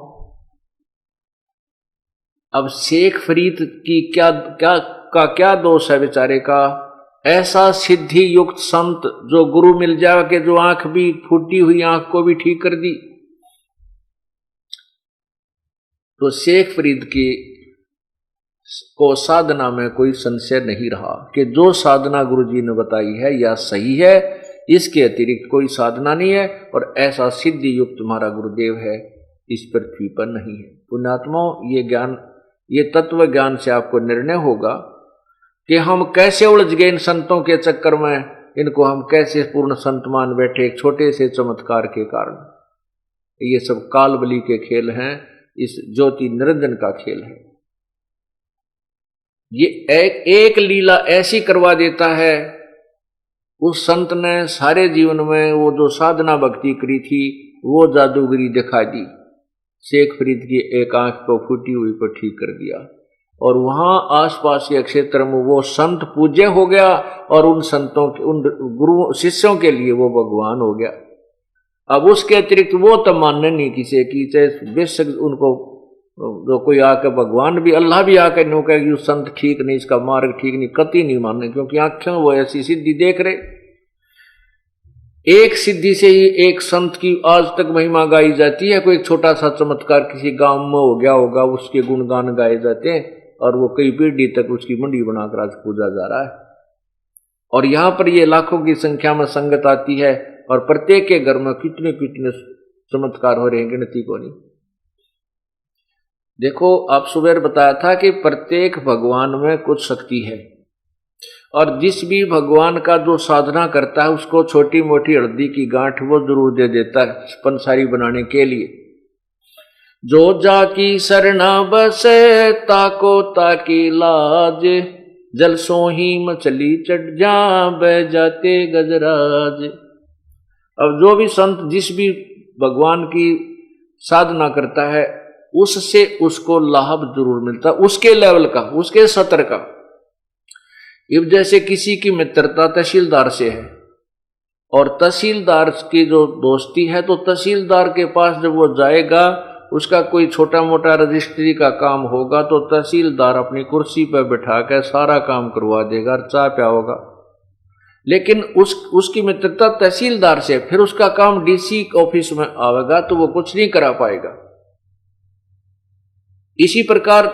S2: अब शेख फरीद की क्या दोष है बेचारे का। ऐसा सिद्धि युक्त संत जो गुरु मिल जाए कि जो आंख भी फूटी हुई आंख को भी ठीक कर दी। तो शेख फरीद की को साधना में कोई संशय नहीं रहा कि जो साधना गुरुजी ने बताई है या सही है, इसके अतिरिक्त कोई साधना नहीं है, और ऐसा सिद्धि युक्त हमारा गुरुदेव है इस पृथ्वी पर नहीं है। पुण्यात्माओं, ये ज्ञान, ये तत्व ज्ञान से आपको निर्णय होगा कि हम कैसे उलझ गए इन संतों के चक्कर में, इनको हम कैसे पूर्ण संत मान बैठे एक छोटे से चमत्कार के कारण। ये सब काल बलि के खेल हैं, इस ज्योति निरंजन का खेल है। ये एक लीला ऐसी करवा देता है, उस संत ने सारे जीवन में वो जो साधना भक्ति करी थी वो जादूगरी दिखा दी। शेख फरीद की एक आंख को फूटी हुई को ठीक कर दिया, और वहां आसपास के क्षेत्र में वो संत पूज्य हो गया, और उन संतों के, उन गुरु शिष्यों के लिए वो भगवान हो गया। अब उसके अतिरिक्त वो तो मानने नहीं किसी की, चाहे बेशक उनको जो कोई आके भगवान भी अल्लाह भी आके नो कहे कि संत ठीक नहीं, इसका मार्ग ठीक नहीं, कति नहीं मानने, क्योंकि आंखें वो ऐसी सिद्धि देख रहे। एक सिद्धि से ही एक संत की आज तक महिमा गाई जाती है। कोई छोटा सा चमत्कार किसी गांव में हो गया होगा, उसके गुणगान गाए जाते हैं और वो कई पीढ़ी तक उसकी मंडी बनाकर आज पूजा जा रहा है। और यहां पर ये लाखों की संख्या में संगत आती है और प्रत्येक के घर में कितने कितने चमत्कार हो रहे हैं, गिनती को नहीं। देखो, आप सुबह बताया था कि प्रत्येक भगवान में कुछ शक्ति है और जिस भी भगवान का जो साधना करता है उसको छोटी मोटी हल्दी की गांठ वो जरूर दे देता है पंसारी बनाने के लिए। जो जाकी सरना बसे ताको ताकी लाज, जल सोही मछली चढ़ जा बह जाते गजराज। अब जो भी संत जिस भी भगवान की साधना करता है उससे उसको लाभ जरूर मिलता, उसके लेवल का, उसके सतर का। अब जैसे किसी की मित्रता तहसीलदार से है और तहसीलदार की जो दोस्ती है, तो तहसीलदार के पास जब वो जाएगा, उसका कोई छोटा मोटा रजिस्ट्री का काम होगा तो तहसीलदार अपनी कुर्सी पर बैठा कर सारा काम करवा देगा, चाय पियाओगा। लेकिन उसकी मित्रता तहसीलदार से, फिर उसका काम डीसी ऑफिस में आवेगा तो वो कुछ नहीं करा पाएगा। इसी प्रकार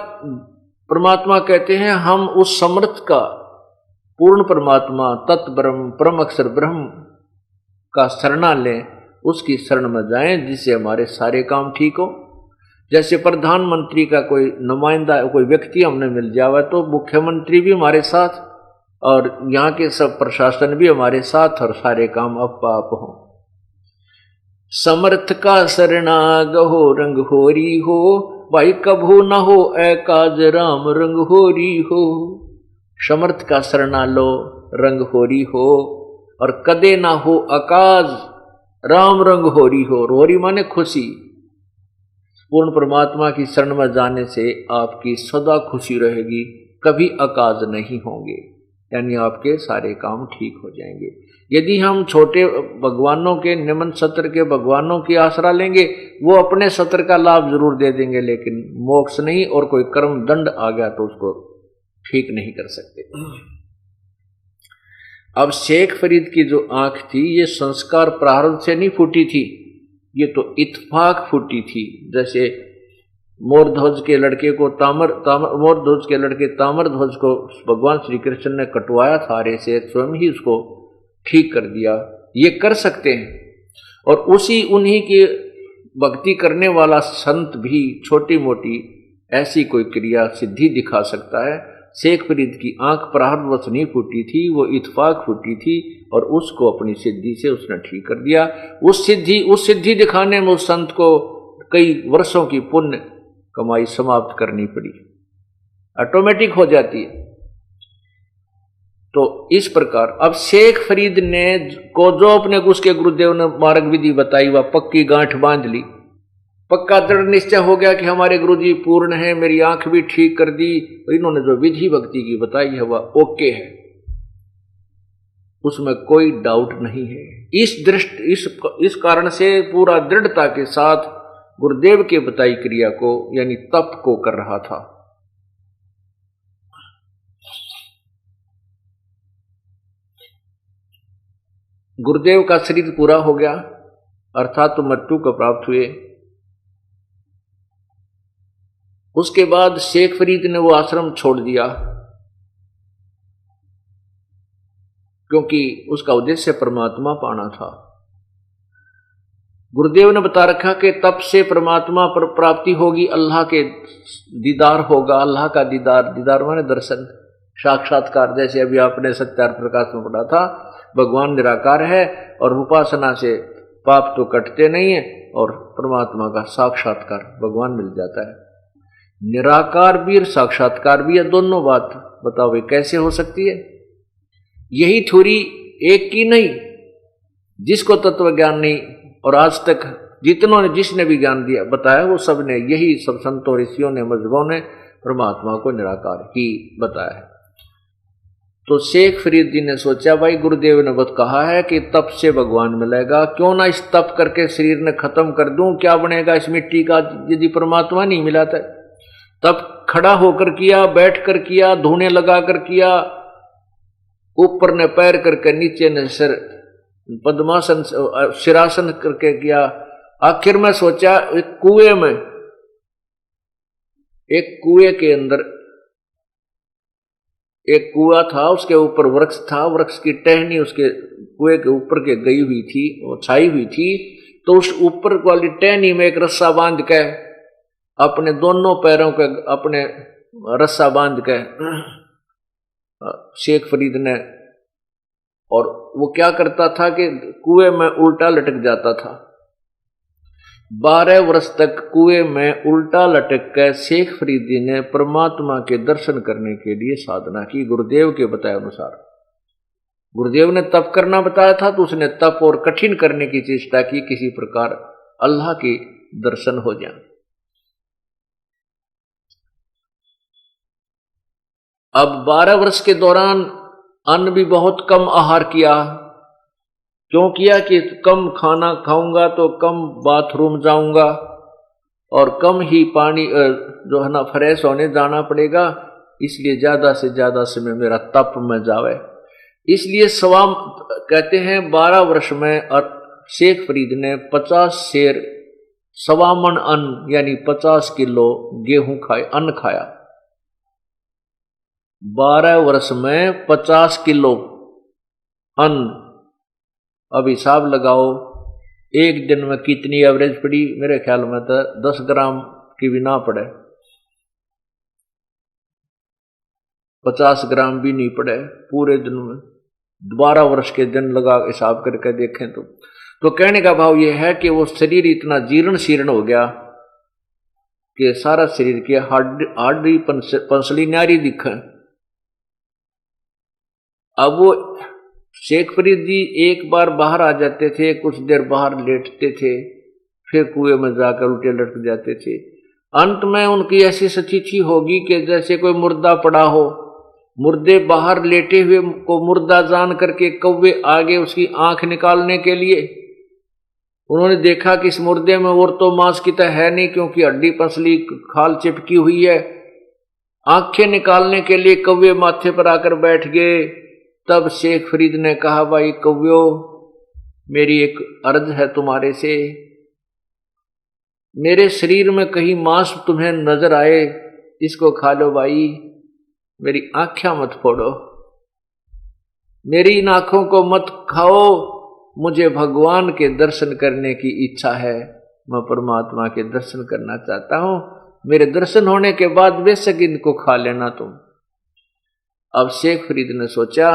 S2: परमात्मा कहते हैं हम उस समर्थ का, पूर्ण परमात्मा तत् ब्रह्म परम अक्षर ब्रह्म का शरणा लें, उसकी शरण में जाएं जिससे हमारे सारे काम ठीक हो। जैसे प्रधानमंत्री का कोई नुमाइंदा, कोई व्यक्ति हमने मिल जावा तो मुख्यमंत्री भी हमारे साथ और यहाँ के सब प्रशासन भी हमारे साथ और सारे काम आप हों। समर्थ का शरणा गहो रंग होरी हो, भाई कभू न हो ए काज राम रंग होरी हो। समर्थ का शरणा लो रंग होरी हो और कदे ना हो अकाज राम रंग होरी हो। होरी माने खुशी। पूर्ण परमात्मा की शरण में जाने से आपकी सदा खुशी रहेगी, कभी अकाज नहीं होंगे, यानी आपके सारे काम ठीक हो जाएंगे। यदि हम छोटे भगवानों के, निम्न सत्र के भगवानों की आसरा लेंगे, वो अपने सत्र का लाभ जरूर दे देंगे लेकिन मोक्ष नहीं, और कोई कर्म दंड आ गया तो उसको ठीक नहीं कर सकते। अब शेख फरीद की जो आंख थी ये संस्कार प्रारब्ध से नहीं फूटी थी, ये तो इत्फाक फूटी थी। जैसे मोरध्वज के लड़के को मोरध्वज के लड़के ताम्रध्वज को भगवान श्री कृष्ण ने कटवाया था आरे से, स्वयं ही उसको ठीक कर दिया, ये कर सकते हैं। और उन्हीं की भक्ति करने वाला संत भी छोटी मोटी ऐसी कोई क्रिया सिद्धि दिखा सकता है। शेख फरीद की आंख प्रारब्धवश नहीं फूटी थी, वो इत्फाक फूटी थी और उसको अपनी सिद्धि से उसने ठीक कर दिया। उस सिद्धि दिखाने में उस संत को कई वर्षों की पुण्य कमाई समाप्त करनी पड़ी, ऑटोमेटिक हो जाती है। तो इस प्रकार अब शेख फरीद ने को जो अपने उसके गुरुदेव ने मार्ग विधि बताई वह पक्की गांठ बांध ली, पक्का दृढ़ निश्चय हो गया कि हमारे गुरुजी पूर्ण है, मेरी आंख भी ठीक कर दी, इन्होंने जो विधि भक्ति की बताई है वह ओके है, उसमें कोई डाउट नहीं है। इस कारण से पूरा दृढ़ता के साथ गुरुदेव के बताई क्रिया को यानी तप को कर रहा था। गुरुदेव का शरीर पूरा हो गया अर्थात तो मृत्यु को प्राप्त हुए। उसके बाद शेख फरीद ने वो आश्रम छोड़ दिया क्योंकि उसका उद्देश्य परमात्मा पाना था। गुरुदेव ने बता रखा कि तप से परमात्मा पर प्राप्ति होगी, अल्लाह के दीदार होगा। अल्लाह का दीदार माने दर्शन, साक्षात्कार। जैसे अभी आपने सत्यार्थ प्रकाश में पढ़ा था, भगवान निराकार है और उपासना से पाप तो कटते नहीं है और परमात्मा का साक्षात्कार भगवान मिल जाता है। निराकार भी और साक्षात्कार भी, है दोनों बात बताओ भाई कैसे हो सकती है? यही थ्योरी एक की नहीं, जिसको तत्व ज्ञान नहीं और आज तक जिसने भी ज्ञान दिया बताया वो सब ने, यही सब संतों ऋषियों ने मजहबों ने परमात्मा को निराकार ही बताया है। तो शेख फरीद जी ने सोचा भाई गुरुदेव ने बहुत कहा है कि तप से भगवान मिलेगा, क्यों ना इस तप करके शरीर ने खत्म कर दूं, क्या बनेगा इस मिट्टी का यदि परमात्मा नहीं मिला था। तब खड़ा होकर किया, बैठ कर किया, धोने लगा कर किया, ऊपर ने पैर करके नीचे ने सिर पद्मासन शिरासन करके किया। आखिर में सोचा एक कुएं के अंदर एक कुआं था, उसके ऊपर वृक्ष था, वृक्ष की टहनी उसके कुएं के ऊपर के गई हुई थी, वो छाई हुई थी। तो उस ऊपर वाली टहनी में एक रस्सा बांध के अपने दोनों पैरों के अपने रस्सा बांध के शेख फरीद ने, और वो क्या करता था कि कुएं में उल्टा लटक जाता था। 12 वर्ष तक कुएं में उल्टा लटक कर शेख फरीदी ने परमात्मा के दर्शन करने के लिए साधना की, गुरुदेव के बताए अनुसार। गुरुदेव ने तप करना बताया था तो उसने तप और कठिन करने की चेष्टा की, किसी प्रकार अल्लाह के दर्शन हो जाए। अब 12 वर्ष के दौरान अन्न भी बहुत कम आहार किया। क्यों किया कि कम खाना खाऊंगा तो कम बाथरूम जाऊंगा और कम ही पानी जो है ना फ्रेश होने जाना पड़ेगा, इसलिए ज्यादा से ज्यादा समय मेरा तप में जावे। इसलिए सवाम कहते हैं 12 वर्ष में शेख फरीद ने 50 शेर सवामन अन्न यानी 50 किलो गेहूं अन्न खाया। 12 वर्ष में 50 किलो अन्न। अब हिसाब लगाओ एक दिन में कितनी एवरेज पड़ी, मेरे ख्याल में तो 10 ग्राम की भी ना पड़े, 50 ग्राम भी नहीं पड़े पूरे दिन में। 12 वर्ष के दिन लगा हिसाब करके देखें तो कहने का भाव यह है कि वो शरीर इतना जीर्ण शीर्ण हो गया कि सारा शरीर की हड्डी पंसली न्यारी दिखे। अब वो शेख फरीद जी एक बार बाहर आ जाते थे, कुछ देर बाहर लेटते थे, फिर कुएं में जाकर उल्टे लटक जाते थे। अंत में उनकी ऐसी स्थिति होगी कि जैसे कोई मुर्दा पड़ा हो, मुर्दे बाहर लेटे हुए को मुर्दा जान करके कौवे आगे उसकी आंख निकालने के लिए उन्होंने देखा कि इस मुर्दे में और तो मांस की तो है नहीं, क्योंकि हड्डी पसली खाल चिपकी हुई है। आंखें निकालने के लिए कौवे माथे पर आकर बैठ गए। तब शेख फरीद ने कहा भाई कौव्यो, मेरी एक अर्ज है तुम्हारे से, मेरे शरीर में कहीं मांस तुम्हें नजर आए इसको खा लो भाई, मेरी आंखें मत फोड़ो, मेरी इन आंखों को मत खाओ, मुझे भगवान के दर्शन करने की इच्छा है, मैं परमात्मा के दर्शन करना चाहता हूं, मेरे दर्शन होने के बाद बेशक इनको खा लेना तुम। अब शेख फरीद ने सोचा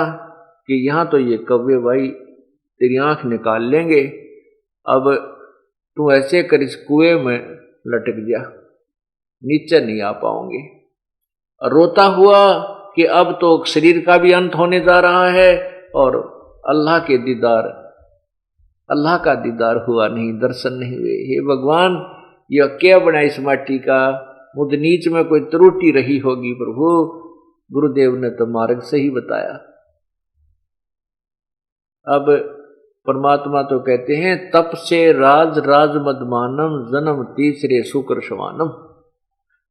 S2: कि यहां तो ये कौवे भाई तेरी आंख निकाल लेंगे, अब तू ऐसे कर इस कुएं में लटक जा, नीचे नहीं आ पाओगे। रोता हुआ कि अब तो शरीर का भी अंत होने जा रहा है और अल्लाह का दीदार हुआ नहीं, दर्शन नहीं हुए। हे भगवान, यह क्या बना इस माटी का, मुझ नीच में कोई त्रुटि रही होगी प्रभु। गुरुदेव ने तो मार्ग सही बताया। अब परमात्मा तो कहते हैं तप से राज मदमानम जन्म तीसरे शुक्र शवानम।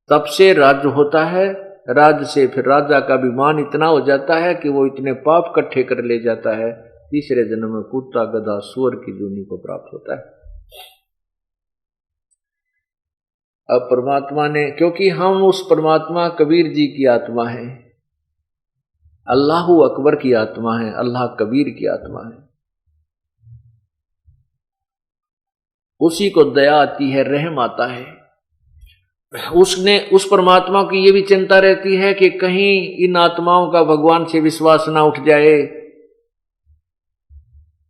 S2: तप से राज्य होता है, राज से फिर राजा का अभिमान इतना हो जाता है कि वो इतने पाप इकट्ठे कर ले जाता है, तीसरे जन्म में कुत्ता गधा सुअर की जूनी को प्राप्त होता है। अब परमात्मा ने, क्योंकि हम उस परमात्मा कबीर जी की आत्मा है, अल्लाहु अकबर की आत्मा है, अल्लाह कबीर की आत्मा है, उसी को दया आती है, रहम आता है। उस परमात्मा की ये भी चिंता रहती है कि कहीं इन आत्माओं का भगवान से विश्वास ना उठ जाए,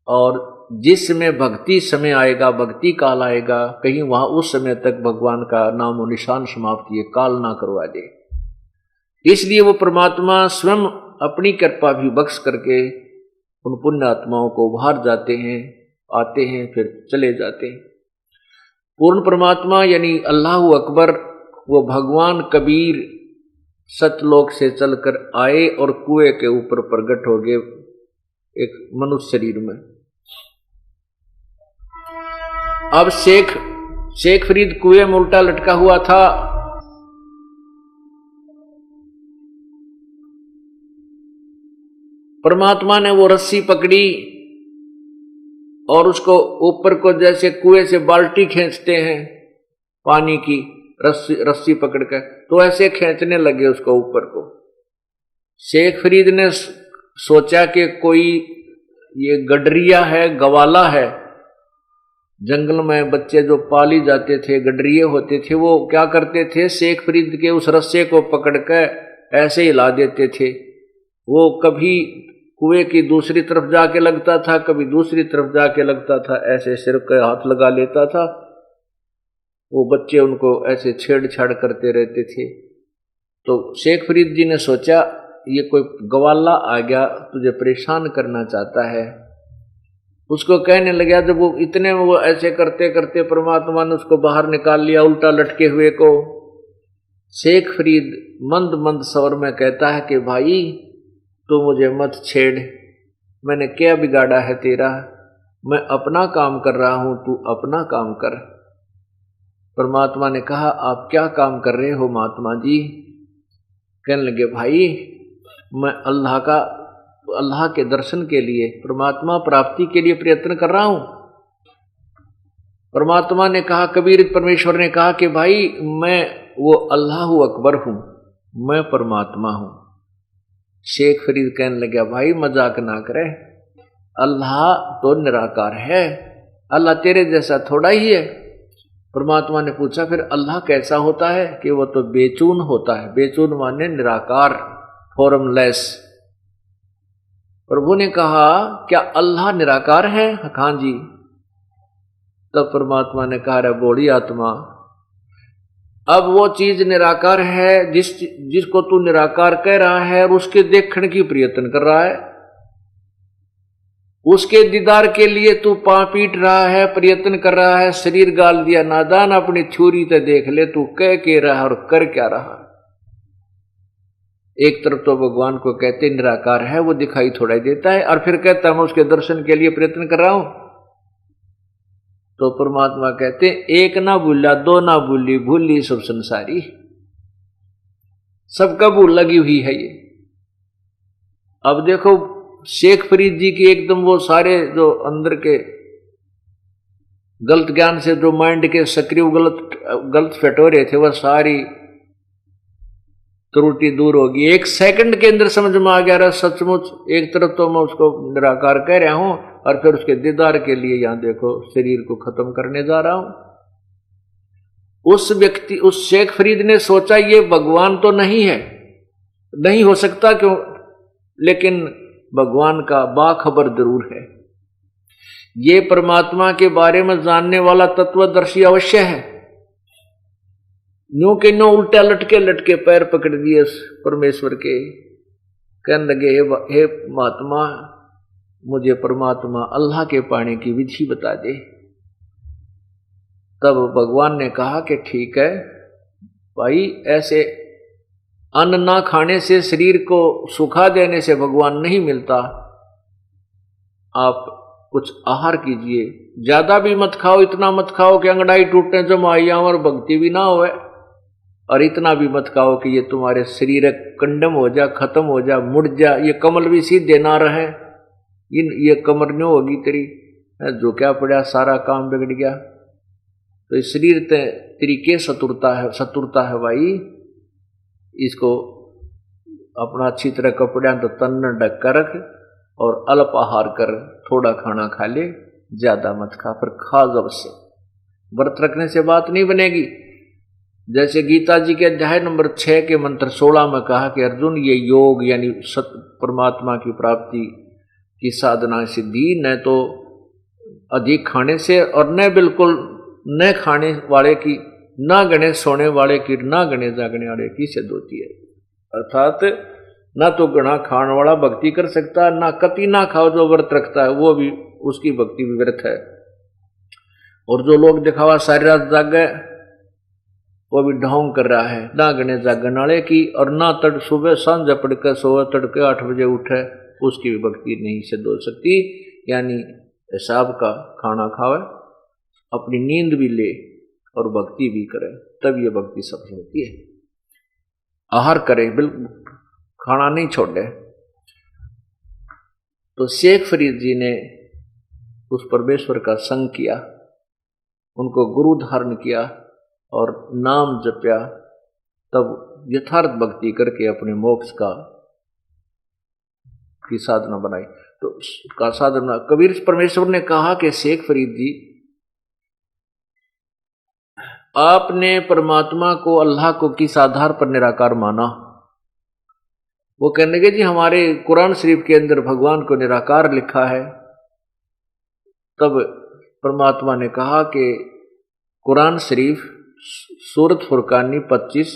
S2: और जिस समय भक्ति समय आएगा, भक्ति काल आएगा, कहीं वहां उस समय तक भगवान का नाम और निशान समाप्ति ये काल ना करवा दे। इसलिए वो परमात्मा स्वयं अपनी कृपा भी बख्श करके उन पुण्य आत्माओं को बाहर जाते हैं, आते हैं, फिर चले जाते हैं। पूर्ण परमात्मा यानी अल्लाह अकबर, वो भगवान कबीर सतलोक से चलकर आए और कुएं के ऊपर प्रकट हो गए एक मनुष्य शरीर में। अब शेख फरीद कुएं में उल्टा लटका हुआ था। परमात्मा ने वो रस्सी पकड़ी और उसको ऊपर को, जैसे कुएं से बाल्टी खींचते हैं पानी की, रस्सी पकड़कर, तो ऐसे खींचने लगे उसको ऊपर को। शेख फरीद ने सोचा कि कोई ये गडरिया है, गवाला है। जंगल में बच्चे जो पाली जाते थे, गडरिये होते थे, वो क्या करते थे, शेख फरीद के उस रस्से को पकड़कर ऐसे हिला देते थे। वो कभी कुएं की दूसरी तरफ जाके लगता था, कभी दूसरी तरफ जाके लगता था, ऐसे सिर के हाथ लगा लेता था। वो बच्चे उनको ऐसे छेड़छाड़ करते रहते थे। तो शेख फरीद जी ने सोचा ये कोई गवाला आ गया, तुझे परेशान करना चाहता है। उसको कहने लगा, जब वो इतने में वो ऐसे करते करते परमात्मा ने उसको बाहर निकाल लिया उल्टा लटके हुए को। शेख फरीद मंद मंद स्वर में कहता है कि भाई तू मुझे मत छेड़, मैंने क्या बिगाड़ा है तेरा, मैं अपना काम कर रहा हूं, तू अपना काम कर। परमात्मा ने कहा, आप क्या काम कर रहे हो महात्मा जी? कहने लगे, भाई मैं अल्लाह के दर्शन के लिए, परमात्मा प्राप्ति के लिए प्रयत्न कर रहा हूं। परमात्मा ने कहा, कबीर परमेश्वर ने कहा कि भाई मैं वो अल्लाह अकबर हूं, मैं परमात्मा हूं। शेख फरीद कहने लगा, भाई मजाक ना करे, अल्लाह तो निराकार है, अल्लाह तेरे जैसा थोड़ा ही है। परमात्मा ने पूछा, फिर अल्लाह कैसा होता है? कि वो तो बेचून होता है। बेचून माने निराकार, फॉर्मलेस। प्रभु ने कहा, क्या अल्लाह निराकार है? हाँ जी। तब परमात्मा ने कहा, रे बोली आत्मा, अब वो चीज निराकार है जिसको तू निराकार कह रहा है और उसके देखने की प्रयत्न कर रहा है, उसके दीदार के लिए तू पांव पीट रहा है, प्रयत्न कर रहा है। शरीर गाल दिया नादान, अपनी थ्योरी तो देख ले, तू कह के रहा और कर क्या रहा। एक तरफ तो भगवान को कहते निराकार है, वो दिखाई थोड़ा ही देता है, और फिर कहता मैं उसके दर्शन के लिए प्रयत्न कर रहा हूं। तो परमात्मा कहते, एक ना भूला दो ना भूली, भूली सब संसारी। सबका भूल लगी हुई है ये। अब देखो शेख फरीद जी की एकदम वो सारे जो अंदर के गलत ज्ञान से जो माइंड के सक्रिय गलत फटोरे थे, वह सारी त्रुटि दूर होगी। एक सेकंड के अंदर समझ में आ गया रहा सचमुच। एक तरफ तो मैं उसको निराकार कह रहा हूं और फिर उसके दीदार के लिए यहां देखो शरीर को खत्म करने जा रहा हूं। उस शेख फरीद ने सोचा ये भगवान तो नहीं है, नहीं हो सकता, क्यों? लेकिन भगवान का बाखबर जरूर है। ये परमात्मा के बारे में जानने वाला तत्वदर्शी अवश्य है। न्यू के न्यू उल्टा लटके लटके पैर पकड़ दिए उस परमेश्वर के। कहने लगे, हे महात्मा, मुझे परमात्मा अल्लाह के पाने की विधि बता दे। तब भगवान ने कहा कि ठीक है भाई, ऐसे अन्न ना खाने से, शरीर को सुखा देने से भगवान नहीं मिलता। आप कुछ आहार कीजिए, ज्यादा भी मत खाओ, इतना मत खाओ कि अंगड़ाई टूटने जमाइया और भक्ति भी ना होए, और इतना भी मत खाओ कि ये तुम्हारे शरीर कंडम हो जा, खत्म हो जा, मुड़ जा, ये कमल भी सीधे ना रहे, ये कमर न्यू होगी तेरी, जो क्या पड़ा सारा काम बिगड़ गया। तो इस शरीर तेरी के सतुरता है भाई, इसको अपना अच्छी तरह कपड़े तो तन ढक कर रख और अल्प आहार कर, थोड़ा खाना खा ले, ज्यादा मत खा, पर खा जब से। व्रत रखने से बात नहीं बनेगी। जैसे गीता जी के अध्याय नंबर 6 के मंत्र 16 में कहा कि अर्जुन, ये योग यानी परमात्मा की प्राप्ति की साधना सिद्धि न तो अधिक खाने से और न बिल्कुल न खाने वाले की, ना गणे सोने वाले की, ना गणे जागने वाले की सिद्ध होती है। अर्थात ना तो गणा खाने वाला भक्ति कर सकता है, ना कति ना खाओ जो व्रत रखता है वो भी, उसकी भक्ति भी व्यर्थ है। और जो लोग दिखावा सारी रात जाग गए वो भी ढोंग कर रहा है ना गणे जागन वाले की, और ना तड़ सुबह सांझ पड़ कर सोए तड़के 8 बजे उठे, उसकी भी भक्ति नहीं सिद्ध हो सकती। यानी हिसाब का खाना खावे, अपनी नींद भी ले और भक्ति भी करे, तब ये भक्ति सफल होती है। आहार करे, बिल्कुल खाना नहीं छोड़े। तो शेख फरीद जी ने उस परमेश्वर का संग किया, उनको गुरु धारण किया और नाम जपया, तब यथार्थ भक्ति करके अपने मोक्ष की साधना बनाई। तो का साधना कबीर परमेश्वर ने कहा कि शेख फरीद जी, आपने परमात्मा को, अल्लाह को किस आधार पर निराकार माना? वो कहने लगे जी हमारे कुरान शरीफ के अंदर भगवान को निराकार लिखा है। तब परमात्मा ने कहा कि कुरान शरीफ सूरत फुरकानी 25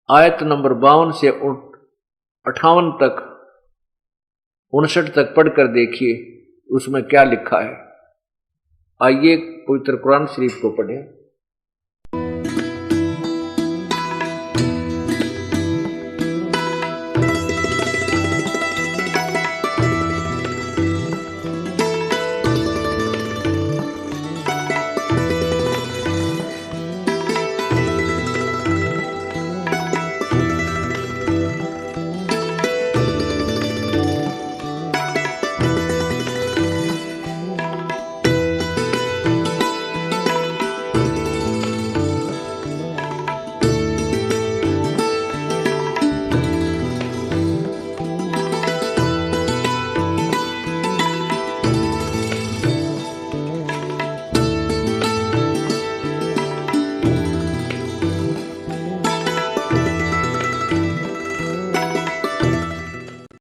S2: आयत नंबर 52 से 58 तक 59 तक पढ़कर देखिए उसमें क्या लिखा है। आइए पवित्र कुरान शरीफ को पढ़ें।